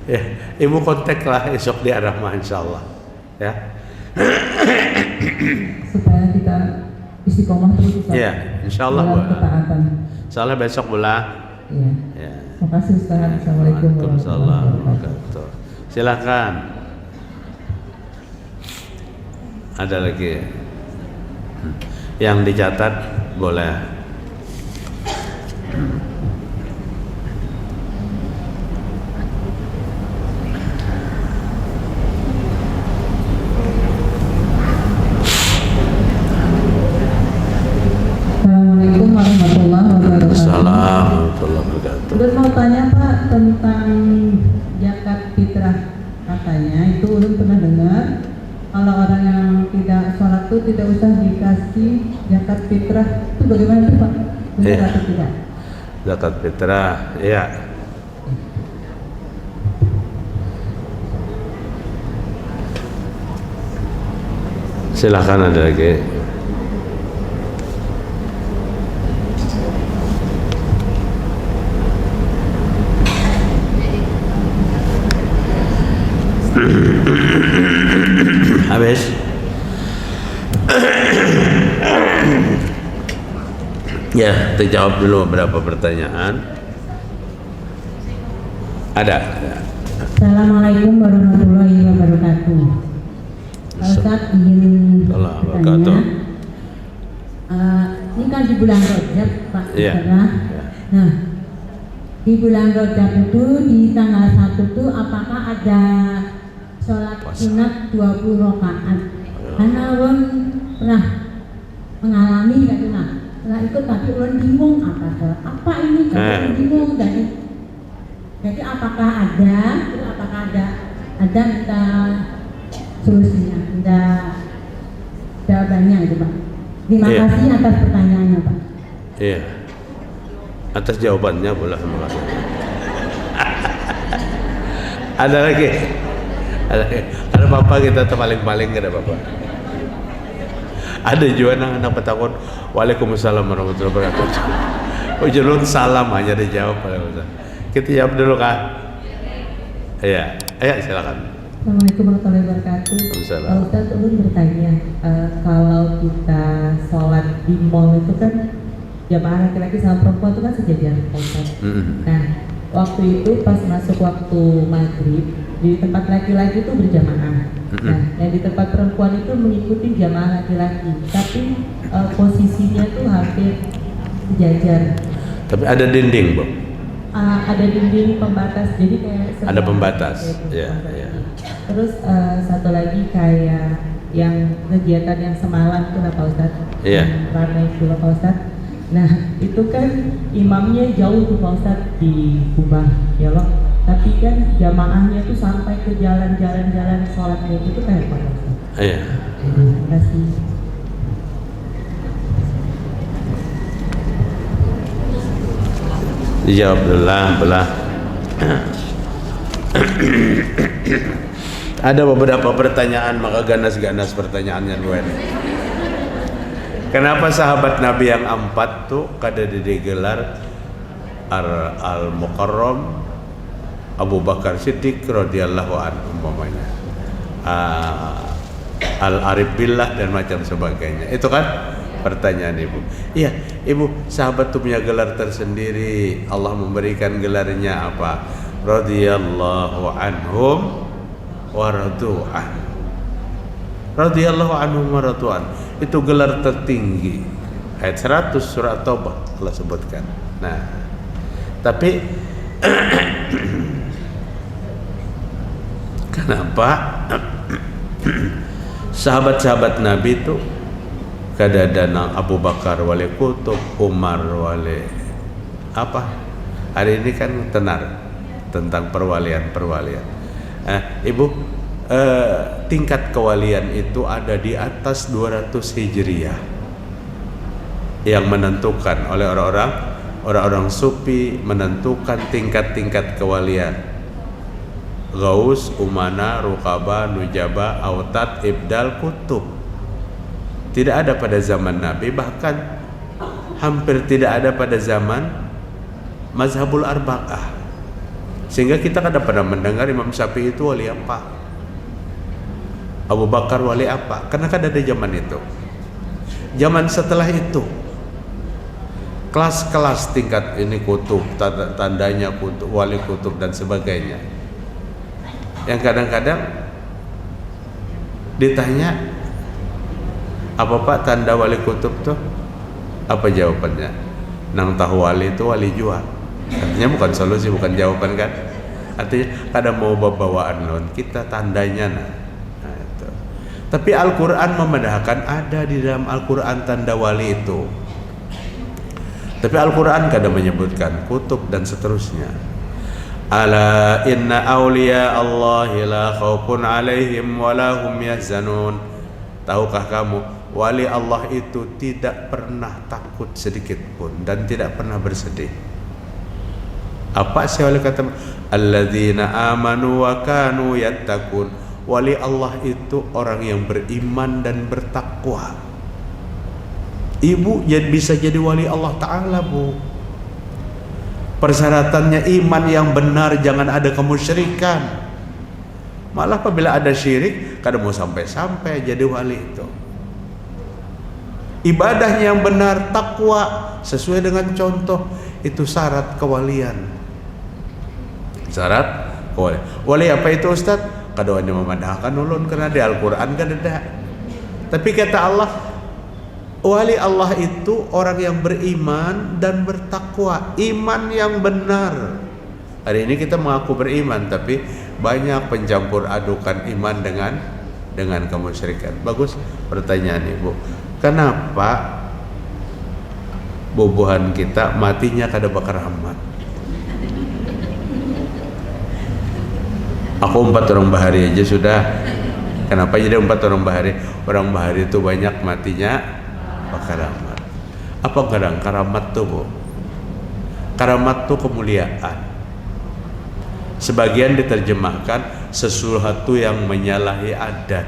Ya, ibu kontak lah esok di Ar-Rahmah insyaallah. Ya. Supaya kita istiqomah terus Ustaz. Ya, insyaallah dalam ketaatan. Insyaallah besok pula. Iya. Ya. Terima kasih Ustaz. Assalamualaikum warahmatullahi wabarakatuh. Silakan. Ada lagi yang dicatat boleh. Assalamualaikum warahmatullahi wabarakatuh. Assalamualaikum warahmatullahi wabarakatuh. Udah mau tanya Pak tentang zakat fitrah, katanya itu ulun pernah dengar kalau orang yang tidak sholat itu tidak usah dikasih zakat fitrah, itu bagaimana tuh Pak? Benar atau tidak? Zakat fitrah, ya. Silakan ada lagi. Habis. Ya, terjawab dulu beberapa pertanyaan. Ada. Assalamualaikum warahmatullahi wabarakatuh. Ustaz ingin bertanya, ini kan di bulan Rajab Pak. Iya. Nah, di bulan Rajab itu di tanggal 1 itu apakah ada sholat sunat 20 rakaat? Karena ulun pernah mengalami gitu nah. Setelah itu tapi ulun bingung apa ini? Bingung jadi apakah ada? Terus apakah ada minta solusinya, minta jawabannya itu Pak. Terima kasih atas pertanyaannya Pak. Iya. Atas jawabannya boleh, terima kasih. Ada lagi? Ada apa kita terpaling-paling ada apa? Ada juga anak petakon. Waalaikumsalam warahmatullahi wabarakatuh. Oh, jangan salam aja dijawab. Kita jawab dulu Kak. Iya, silakan. Assalamualaikum warahmatullahi wabarakatuh. Waalaikumsalam. Pak Ustadz, ulun bertanya, kalau kita sholat di mall itu kan jamaah laki-laki sama perempuan itu kan sejajar, Pak Ustadz. Nah, waktu itu pas masuk waktu maghrib, di tempat laki-laki itu berjamaah. Nah, yang di tempat perempuan itu mengikuti jamaah laki-laki, tapi posisinya tuh hampir sejajar. Tapi ada dinding, Bu? Ada dinding pembatas, jadi kayak ada pembatas, ya. Terus satu lagi kayak yang kegiatan yang semalam itu lah Pak Ustadz, yang ramai itu lah Pak Ustadz. Nah itu kan imamnya jauh tuh Pak Ustadz di Kubah, ya loh. Tapi kan jamaahnya tuh sampai ke jalan-jalan sholatnya itu kayak Pak Ustadz. Iya. Terima kasih. Dijawab belah. Ada beberapa pertanyaan, maka ganas-ganas pertanyaannya Wen. Kenapa sahabat Nabi yang 4 tuh kada digelar Al-Mukarram, Abu Bakar Siddiq radhiyallahu anhu umpamanya, Al-Arif Billah dan macam sebagainya. Itu kan pertanyaan Ibu. Iya, Ibu, sahabat tuh punya gelar tersendiri. Allah memberikan gelarnya apa? Radhiyallahu anhum wa radu'an. Radhiyallahu anhum wa radu'an. Itu gelar tertinggi. Ayat 100 surah Taubah Allah sebutkan. Nah, tapi kenapa sahabat-sahabat Nabi itu kadang-kadang Abu Bakar wali kutub, Umar wali apa? Hari ini kan tenar tentang perwalian. Ibu, tingkat kewalian itu ada di atas 200 Hijriah yang menentukan oleh orang-orang sufi, menentukan tingkat-tingkat kewalian. Gaus, Umana, Rukaba, Nujaba, Autad, Ibdal, Kutub. Tidak ada pada zaman Nabi, bahkan hampir tidak ada pada zaman Mazhabul Arba'ah. Sehingga kita kada pernah mendengar Imam Syafi'i itu wali apa, Abu Bakar wali apa, karena kada ada zaman itu. Zaman setelah itu kelas-kelas tingkat ini kutub, tandanya kutub, wali kutub dan sebagainya. Yang kadang-kadang ditanya, apa Pak tanda wali kutub tuh? Apa jawabannya? Nang tahu wali itu wali jua. Artinya bukan solusi, bukan jawaban kan? Artinya kadang mau bawaan non kita tandanya nah itu. Tapi Al-Quran memandahkan ada di dalam Al-Quran tanda wali itu. Tapi Al-Quran kadang menyebutkan kutub dan seterusnya. Ala inna awliya Allahi la khawfun alaihim wa lahum yahzanun. Tahukah kamu, wali Allah itu tidak pernah takut sedikit pun dan tidak pernah bersedih. Apa sih wali kata? Alladzina amanu wa kanu yattaqun. Wali Allah itu orang yang beriman dan bertakwa. Ibu bisa jadi wali Allah Ta'ala, Bu. Persyaratannya iman yang benar, jangan ada kemusyrikan. Malah apabila ada syirik, kadang mau sampai-sampai jadi wali itu. Ibadahnya yang benar, takwa sesuai dengan contoh, itu syarat kewalian. Syarat kewalian. Wali apa itu Ustaz? Kadoanya memadahkan ulun karena di Al-Quran kan ada. Tapi kata Allah, wali Allah itu orang yang beriman dan bertakwa, iman yang benar. Hari ini kita mengaku beriman, tapi banyak pencampur adukan iman dengan kemusyrikan. Bagus pertanyaan Ibu. Kenapa bubuhan kita matinya kada bakar rahmat? Aku 4 orang bahari aja sudah. Kenapa jadi 4 orang bahari? Orang bahari itu banyak matinya bakar rahmat. Apa kadang karamat tuh, Bu? Karamat tuh kemuliaan. Sebagian diterjemahkan sesuatu yang menyalahi adat.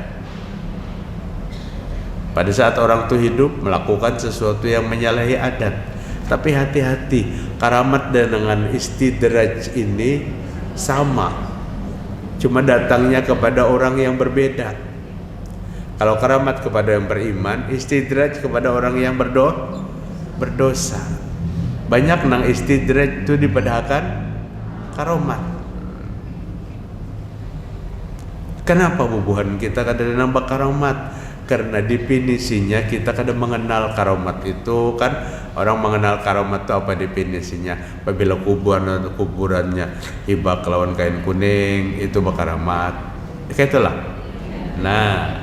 Pada saat orang itu hidup melakukan sesuatu yang menyalahi adat. Tapi hati-hati, karamat dengan istidraj ini sama. cuma datangnya kepada orang yang berbeda. Kalau karamat kepada yang beriman, istidraj kepada orang yang berdosa. Banyak nang istidraj itu dipadahkan karamat. Kenapa bubuhan kita kadang nambah karamat? Karena definisinya kita kadang mengenal karamat itu kan, orang mengenal karamat itu apa definisinya? Apabila kuburannya hibah kelawan kain kuning itu bakaramat. Kayak itulah. Nah,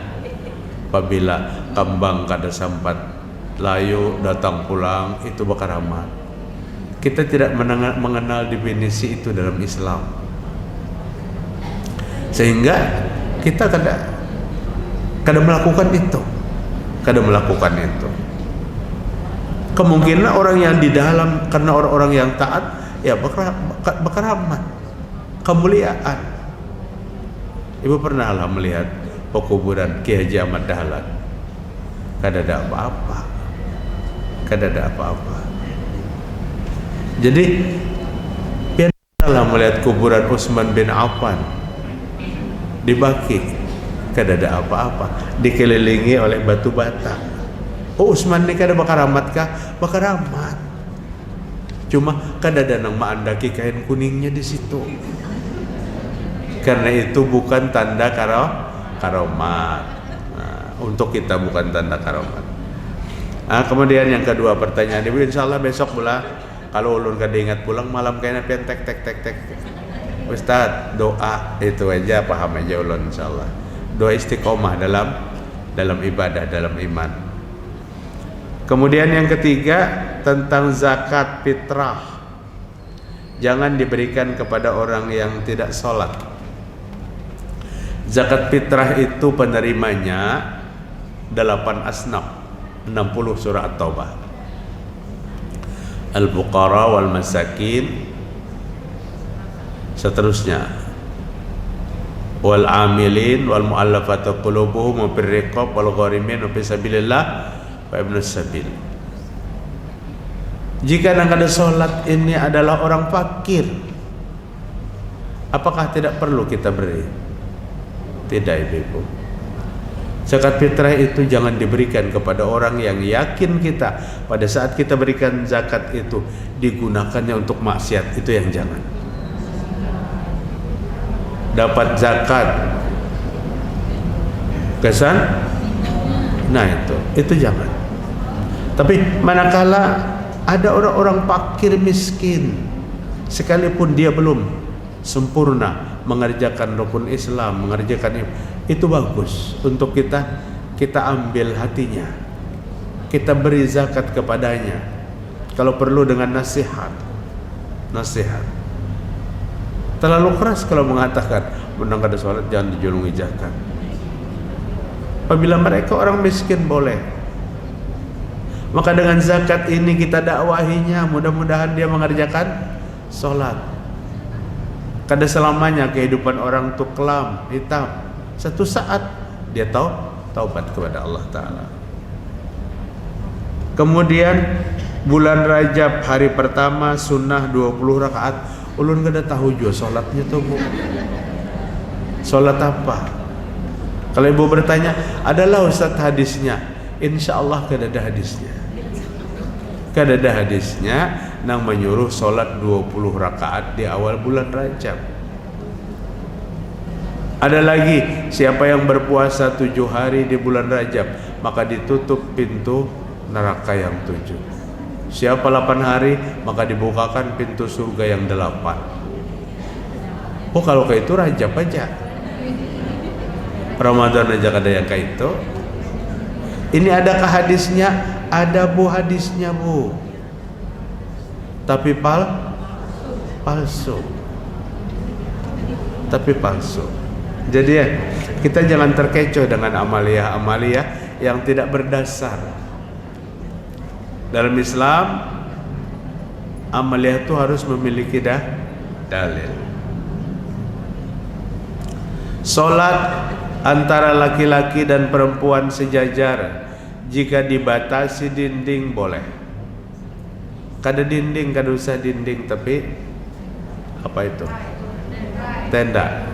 apabila kembang kada sampat layu datang pulang itu bakaramat. Kita tidak mengenal definisi itu dalam Islam, sehingga kita kadang melakukan itu. Kemungkinan orang yang di dalam karena orang-orang yang taat ya bakaramat, kemuliaan. Ibu pernah lah melihat pekuburan Ki Haji Ahmad Dahlan, kada ada apa-apa. Jadi biarlah melihat kuburan Utsman bin Affan di Baki, kada ada apa-apa, dikelilingi oleh batu bata. Oh, Utsman ini kada bakaramat kah? Bakaramat. Cuma kada ada nang maandaki kain kuningnya di situ. Karena itu bukan tanda karomat. Nah, untuk kita bukan tanda karomat. Nah, kemudian yang kedua pertanyaan Ibu, insyaallah besok pula kalau ulun kada ingat pulang malam kayaknya tek Ustaz, doa itu aja paham aja ulun insyaallah. Doa istiqomah dalam ibadah, dalam iman. Kemudian yang ketiga tentang zakat fitrah. Jangan diberikan kepada orang yang tidak sholat. Zakat fitrah itu penerimanya 8 asnaf, 60 surah At-Taubah. Al-Fuqara wal Masakin, seterusnya wal amilin wal mu'allafati qulubuhum wa fir riqab wal gharimin wa fi sabilillah wa ibnus sabil. Jika yang ada sholat ini adalah orang fakir, apakah tidak perlu kita beri? Tidak, ibu. Zakat fitrah itu jangan diberikan kepada orang yang yakin kita pada saat kita berikan zakat itu digunakannya untuk maksiat, itu yang jangan. Dapat zakat kesan, nah itu jangan. Tapi manakala ada orang-orang fakir miskin, sekalipun dia belum sempurna mengerjakan rukun Islam, mengerjakan itu bagus untuk kita ambil hatinya, kita beri zakat kepadanya, kalau perlu dengan nasihat. Terlalu keras kalau mengatakan menang kada sholat jangan dijulungi zakat. Apabila mereka orang miskin boleh, maka dengan zakat ini kita dakwahinya, mudah-mudahan dia mengerjakan sholat. Kada selamanya kehidupan orang itu kelam, hitam. Satu saat dia taubat kepada Allah Ta'ala. Kemudian bulan Rajab hari pertama sunnah 20 rakaat. Ulun kada tahu juga sholatnya tuh, Bu. Sholat apa? Kalau ibu bertanya, adalah Ustaz hadisnya? Insya Allah kada ada hadisnya. Kada ada hadisnya nang menyuruh sholat 20 rakaat di awal bulan Rajab. Ada lagi, siapa yang berpuasa 7 hari di bulan Rajab, maka ditutup pintu neraka yang 7. Siapa 8 hari, maka dibukakan pintu surga yang 8. Oh, kalau kayak itu Rajab aja. Ramadan aja kada yang kayak itu. Ini adakah hadisnya? Ada, Bu, hadisnya, Bu. Tapi palsu. Jadi ya, kita jangan terkecoh dengan amalia-amalia yang tidak berdasar. Dalam Islam, amalia itu harus memiliki dalil. Salat antara laki-laki dan perempuan sejajar, jika dibatasi dinding boleh. Kada dinding, kada usah dinding, tapi apa itu? Tenda.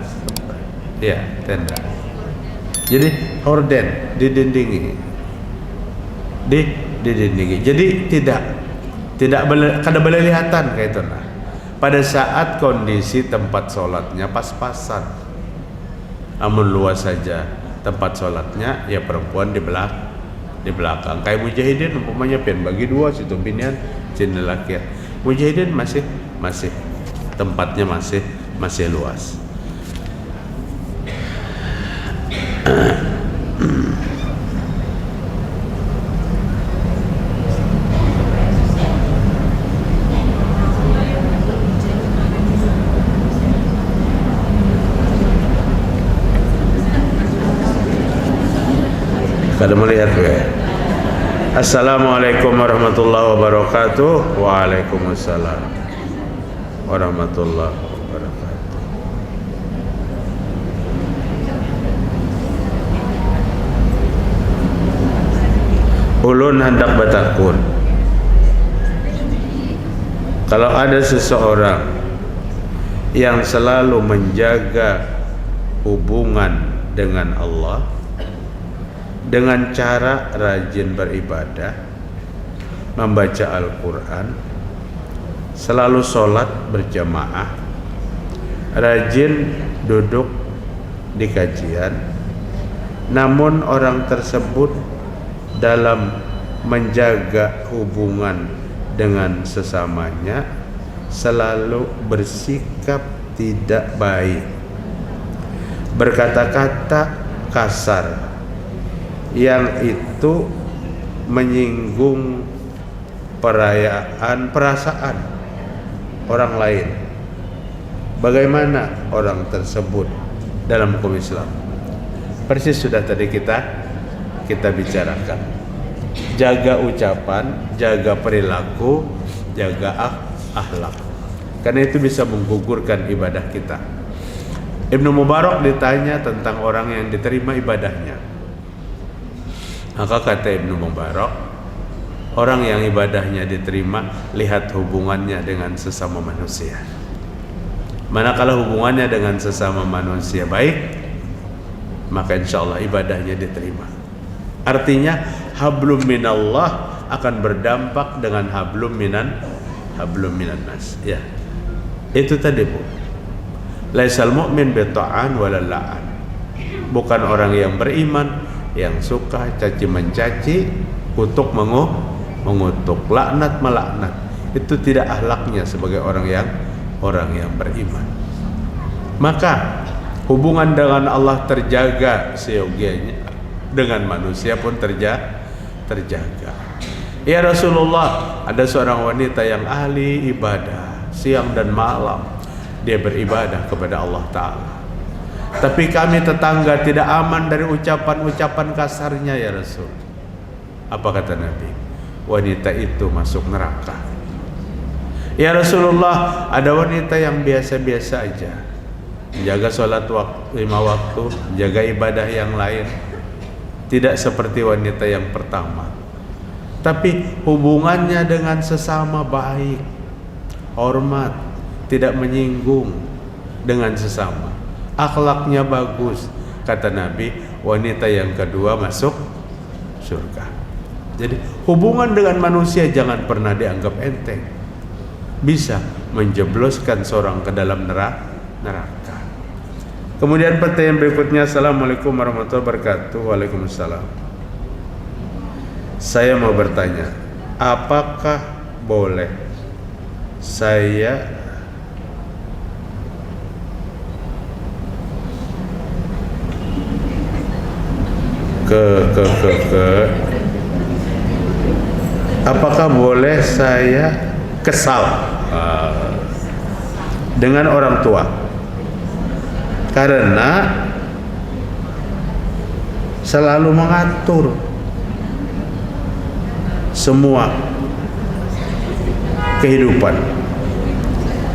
Ya, tenda. Jadi horden didindingi. Didindingi. Jadi tidak kada boleh lihatan kayak itu nah. Pada saat kondisi tempat sholatnya pas-pasan, amun luas saja tempat sholatnya, ya perempuan di belakang. Kayak mujahidin umpamanya pian bagi dua, situ pinian sini laki. Mujahidin masih tempatnya masih luas. Kada melihat ya. Assalamualaikum warahmatullahi wabarakatuh. Waalaikumsalam warahmatullahi wabarakatuh. Ulun hendak bertakun, kalau ada seseorang yang selalu menjaga hubungan dengan Allah dengan cara rajin beribadah, membaca Al-Quran, selalu sholat berjamaah, rajin duduk di kajian, namun orang tersebut dalam menjaga hubungan dengan sesamanya selalu bersikap tidak baik, berkata-kata kasar yang itu menyinggung perasaan orang lain. Bagaimana orang tersebut dalam hukum Islam? Persis sudah tadi kita bicarakan. Jaga ucapan, jaga perilaku, jaga akhlak. Karena itu bisa menggugurkan ibadah kita. Ibnu Mubarak ditanya tentang orang yang diterima ibadahnya. Maka kata Ibnu Mubarak, orang yang ibadahnya diterima, lihat hubungannya dengan sesama manusia. Manakala hubungannya dengan sesama manusia baik, maka insya Allah ibadahnya diterima. Artinya hablum minallah akan berdampak dengan hablum minan nas. Ya, itu tadi Bu. Laisal mu'min bita'an walal la'an. Bukan orang yang beriman yang suka caci mencaci, kutuk mengutuk, laknat melaknat. Itu tidak akhlaknya sebagai orang yang beriman. Maka hubungan dengan Allah terjaga seyogianya, dengan manusia pun terjaga. Ya Rasulullah, ada seorang wanita yang ahli ibadah siang dan malam, dia beribadah kepada Allah Ta'ala. Tapi kami tetangga tidak aman dari ucapan-ucapan kasarnya ya Rasul. Apa kata Nabi? Wanita itu masuk neraka. Ya Rasulullah, ada wanita yang biasa-biasa aja, menjaga sholat 5 waktu, menjaga ibadah yang lain, tidak seperti wanita yang pertama. Tapi hubungannya dengan sesama baik, hormat, tidak menyinggung dengan sesama, akhlaknya bagus. Kata Nabi, wanita yang kedua masuk surga. Jadi hubungan dengan manusia jangan pernah dianggap enteng, bisa menjebloskan seorang ke dalam neraka. Kemudian pertanyaan berikutnya, Assalamualaikum warahmatullahi wabarakatuh. Waalaikumsalam. Saya mau bertanya, apakah boleh saya apakah boleh saya kesal dengan orang tua karena selalu mengatur semua kehidupan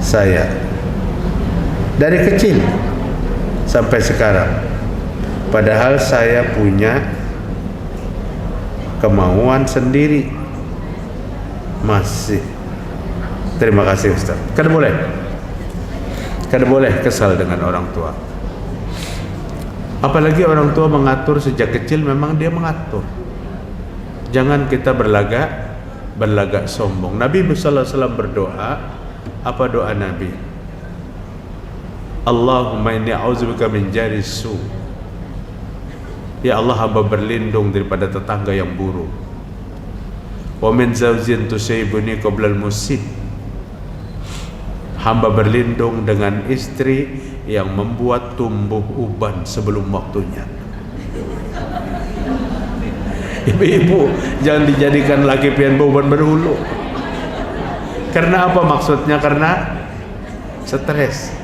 saya dari kecil sampai sekarang, padahal saya punya kemauan sendiri masih. Terima kasih Ustaz. Kada boleh kesal dengan orang tua. Apalagi orang tua mengatur sejak kecil, memang dia mengatur. Jangan kita berlagak sombong. Nabi sallallahu alaihi wasallam berdoa, apa doa Nabi? Allahumma inni a'udzubika min jaris su. Ya Allah, hamba berlindung daripada tetangga yang buruk. Wa min zawjin tusaybuni qabla al-musib. Hamba berlindung dengan istri yang membuat tumbuh uban sebelum waktunya. Ibu-ibu, jangan dijadikan laki pian uban berhulu. Karena apa maksudnya? Karena stres.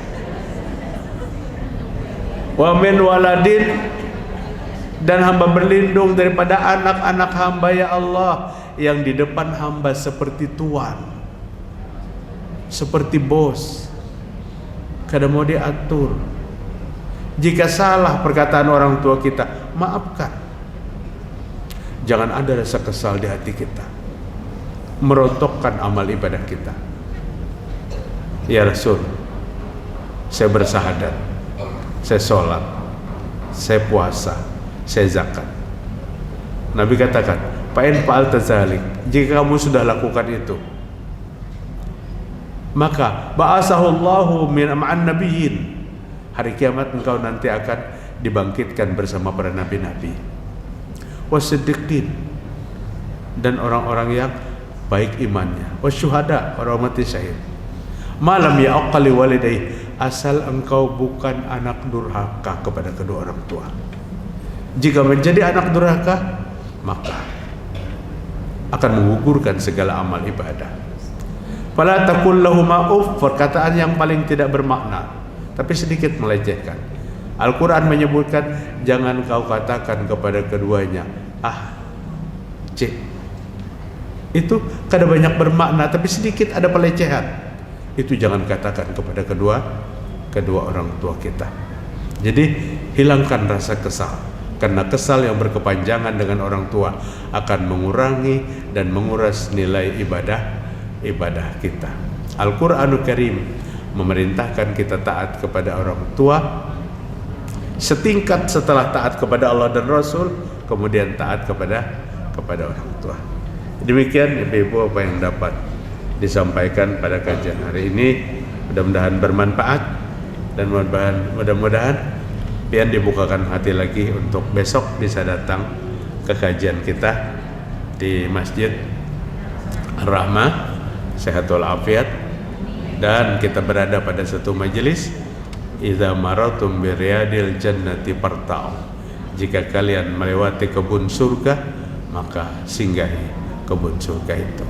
Wa min waladin, dan hamba berlindung daripada anak-anak hamba ya Allah yang di depan hamba seperti tuan, seperti bos, kadang mau diatur. Jika salah perkataan orang tua kita, maafkan. Jangan ada rasa kesal di hati kita, merontokkan amal ibadah kita. Ya Rasul, saya bersahadat, saya sholat, saya puasa, saya zakat. Nabi katakan, fa'in fa'alta dzalik, jika kamu sudah lakukan itu, maka ba'asahullahu ma'an nabiyyin, hari kiamat engkau nanti akan dibangkitkan bersama para nabi-nabi, wasiddiqin, dan orang-orang yang baik imannya, wasyuhada, orang mati syahid, malam ya'aqali walidayhi, asal engkau bukan anak durhaka kepada kedua orang tua. Jika menjadi anak durhaka, maka akan menggugurkan segala amal ibadah. Fala taqul lahuma uff, perkataan yang paling tidak bermakna tapi sedikit melecehkan. Al-Quran menyebutkan, jangan kau katakan kepada keduanya cik. Itu kadang banyak bermakna tapi sedikit ada pelecehan. Itu jangan katakan kepada kedua orang tua kita. Jadi hilangkan rasa kesal, karena kesal yang berkepanjangan dengan orang tua akan mengurangi dan menguras nilai ibadah kita. Al-Qur'anul Karim memerintahkan kita taat kepada orang tua, setingkat setelah taat kepada Allah dan Rasul, kemudian taat kepada orang tua. Demikian ibu-ibu apa yang dapat disampaikan pada kajian hari ini. Mudah-mudahan bermanfaat dan mudah-mudahan pian dibukakan hati lagi untuk besok bisa datang ke kajian kita di Masjid Ar-Rahmah Sehatul Afiat, dan kita berada pada satu majelis, idza maratum bi riyadil jannati farta'u, jika kalian melewati kebun surga maka singgahi kebun surga itu.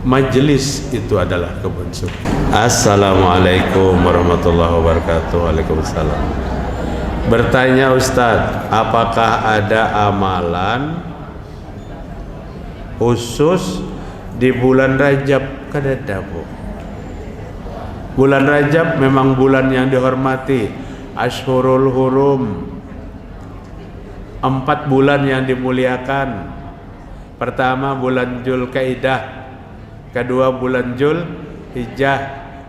Majelis itu adalah kebun surga. Assalamualaikum warahmatullahi wabarakatuh. Waalaikumsalam. Bertanya Ustadz, apakah ada amalan khusus di bulan Rajab? Kadada Bu. Bulan Rajab memang bulan yang dihormati, Ashhurul Hurum, 4 bulan yang dimuliakan. Pertama bulan Dzulqa'dah, kedua bulan Dzulhijjah,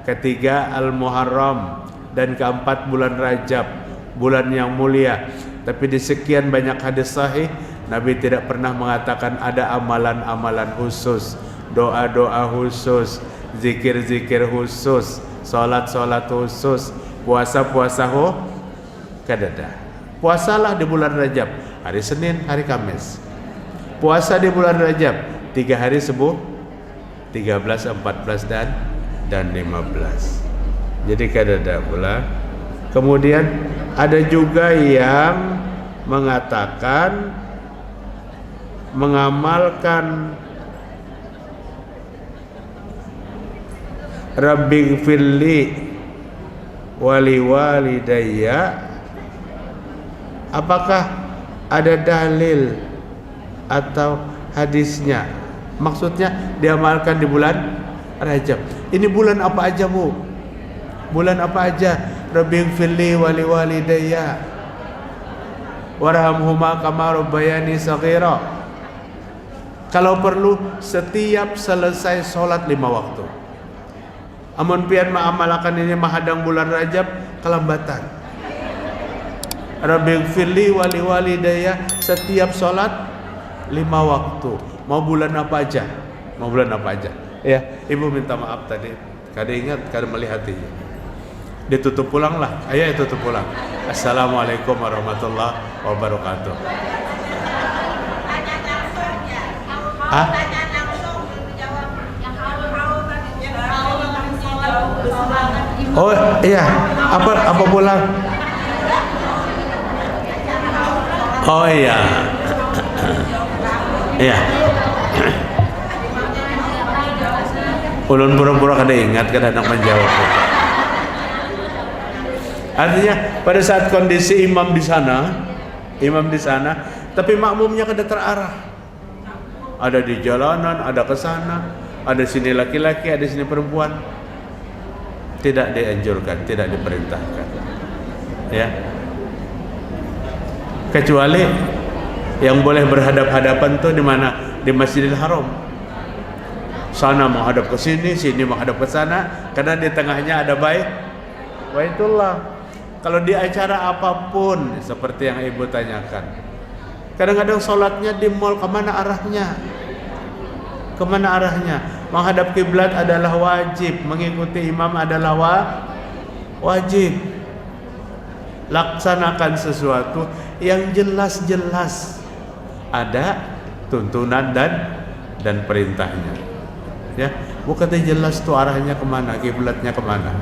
ketiga Al-Muharram, dan keempat bulan Rajab, bulan yang mulia. Tapi di sekian banyak hadis sahih, Nabi tidak pernah mengatakan ada amalan-amalan khusus, doa-doa khusus, zikir-zikir khusus, salat-salat khusus, puasa-puasa kadada. Puasalah di bulan Rajab, hari Senin, hari Kamis. Puasa di bulan Rajab 3 hari subuh, 13, 14 dan 15. Jadi kadada pula. Kemudian ada juga yang mengatakan mengamalkan Rabbighfirli wali walidayya. Apakah ada dalil atau hadisnya? Maksudnya diamalkan di bulan Rajab. Ini bulan apa aja Bu? Bulan apa aja? Rabbighfirli wali walidayya warhamhuma kama rabbayani shaghira. Kalau perlu setiap selesai sholat 5 waktu. Amun pian ma'amalakan ini mahadang bulan Rajab kelambatan. Rabbighfirli wali walidayya setiap sholat 5 waktu. Mau bulan apa aja? Mau bulan apa aja? Ya, ibu minta maaf tadi. Kada ingat, kada melihatinya. Ditutup pulang lah. Ayo tutup pulang. Assalamualaikum warahmatullahi wabarakatuh. Ah? Oh iya, apa pulang? Oh iya. Iya. Ulun pura-pura kada ingat, kada nak menjawab. Artinya pada saat kondisi imam di sana, tapi makmumnya kada terarah. Ada di jalanan, ada ke sana, ada sini laki-laki, ada sini perempuan. Tidak dianjurkan, tidak diperintahkan. Ya. Kecuali yang boleh berhadap-hadapan tuh di mana? Di Masjidil Haram. Sana menghadap ke sini, sini menghadap ke sana, karena di tengahnya ada Baitullah. Kalau di acara apapun seperti yang ibu tanyakan, kadang-kadang sholatnya di mall, kemana arahnya? Kemana arahnya? Menghadap kiblat adalah wajib, mengikuti imam adalah wajib. Laksanakan sesuatu yang jelas-jelas ada tuntunan dan perintahnya. Ya, bukan jelas tuh arahnya kemana, kiblatnya kemana.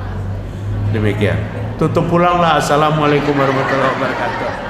Demikian. Tutup pulanglah. Assalamualaikum warahmatullahi wabarakatuh.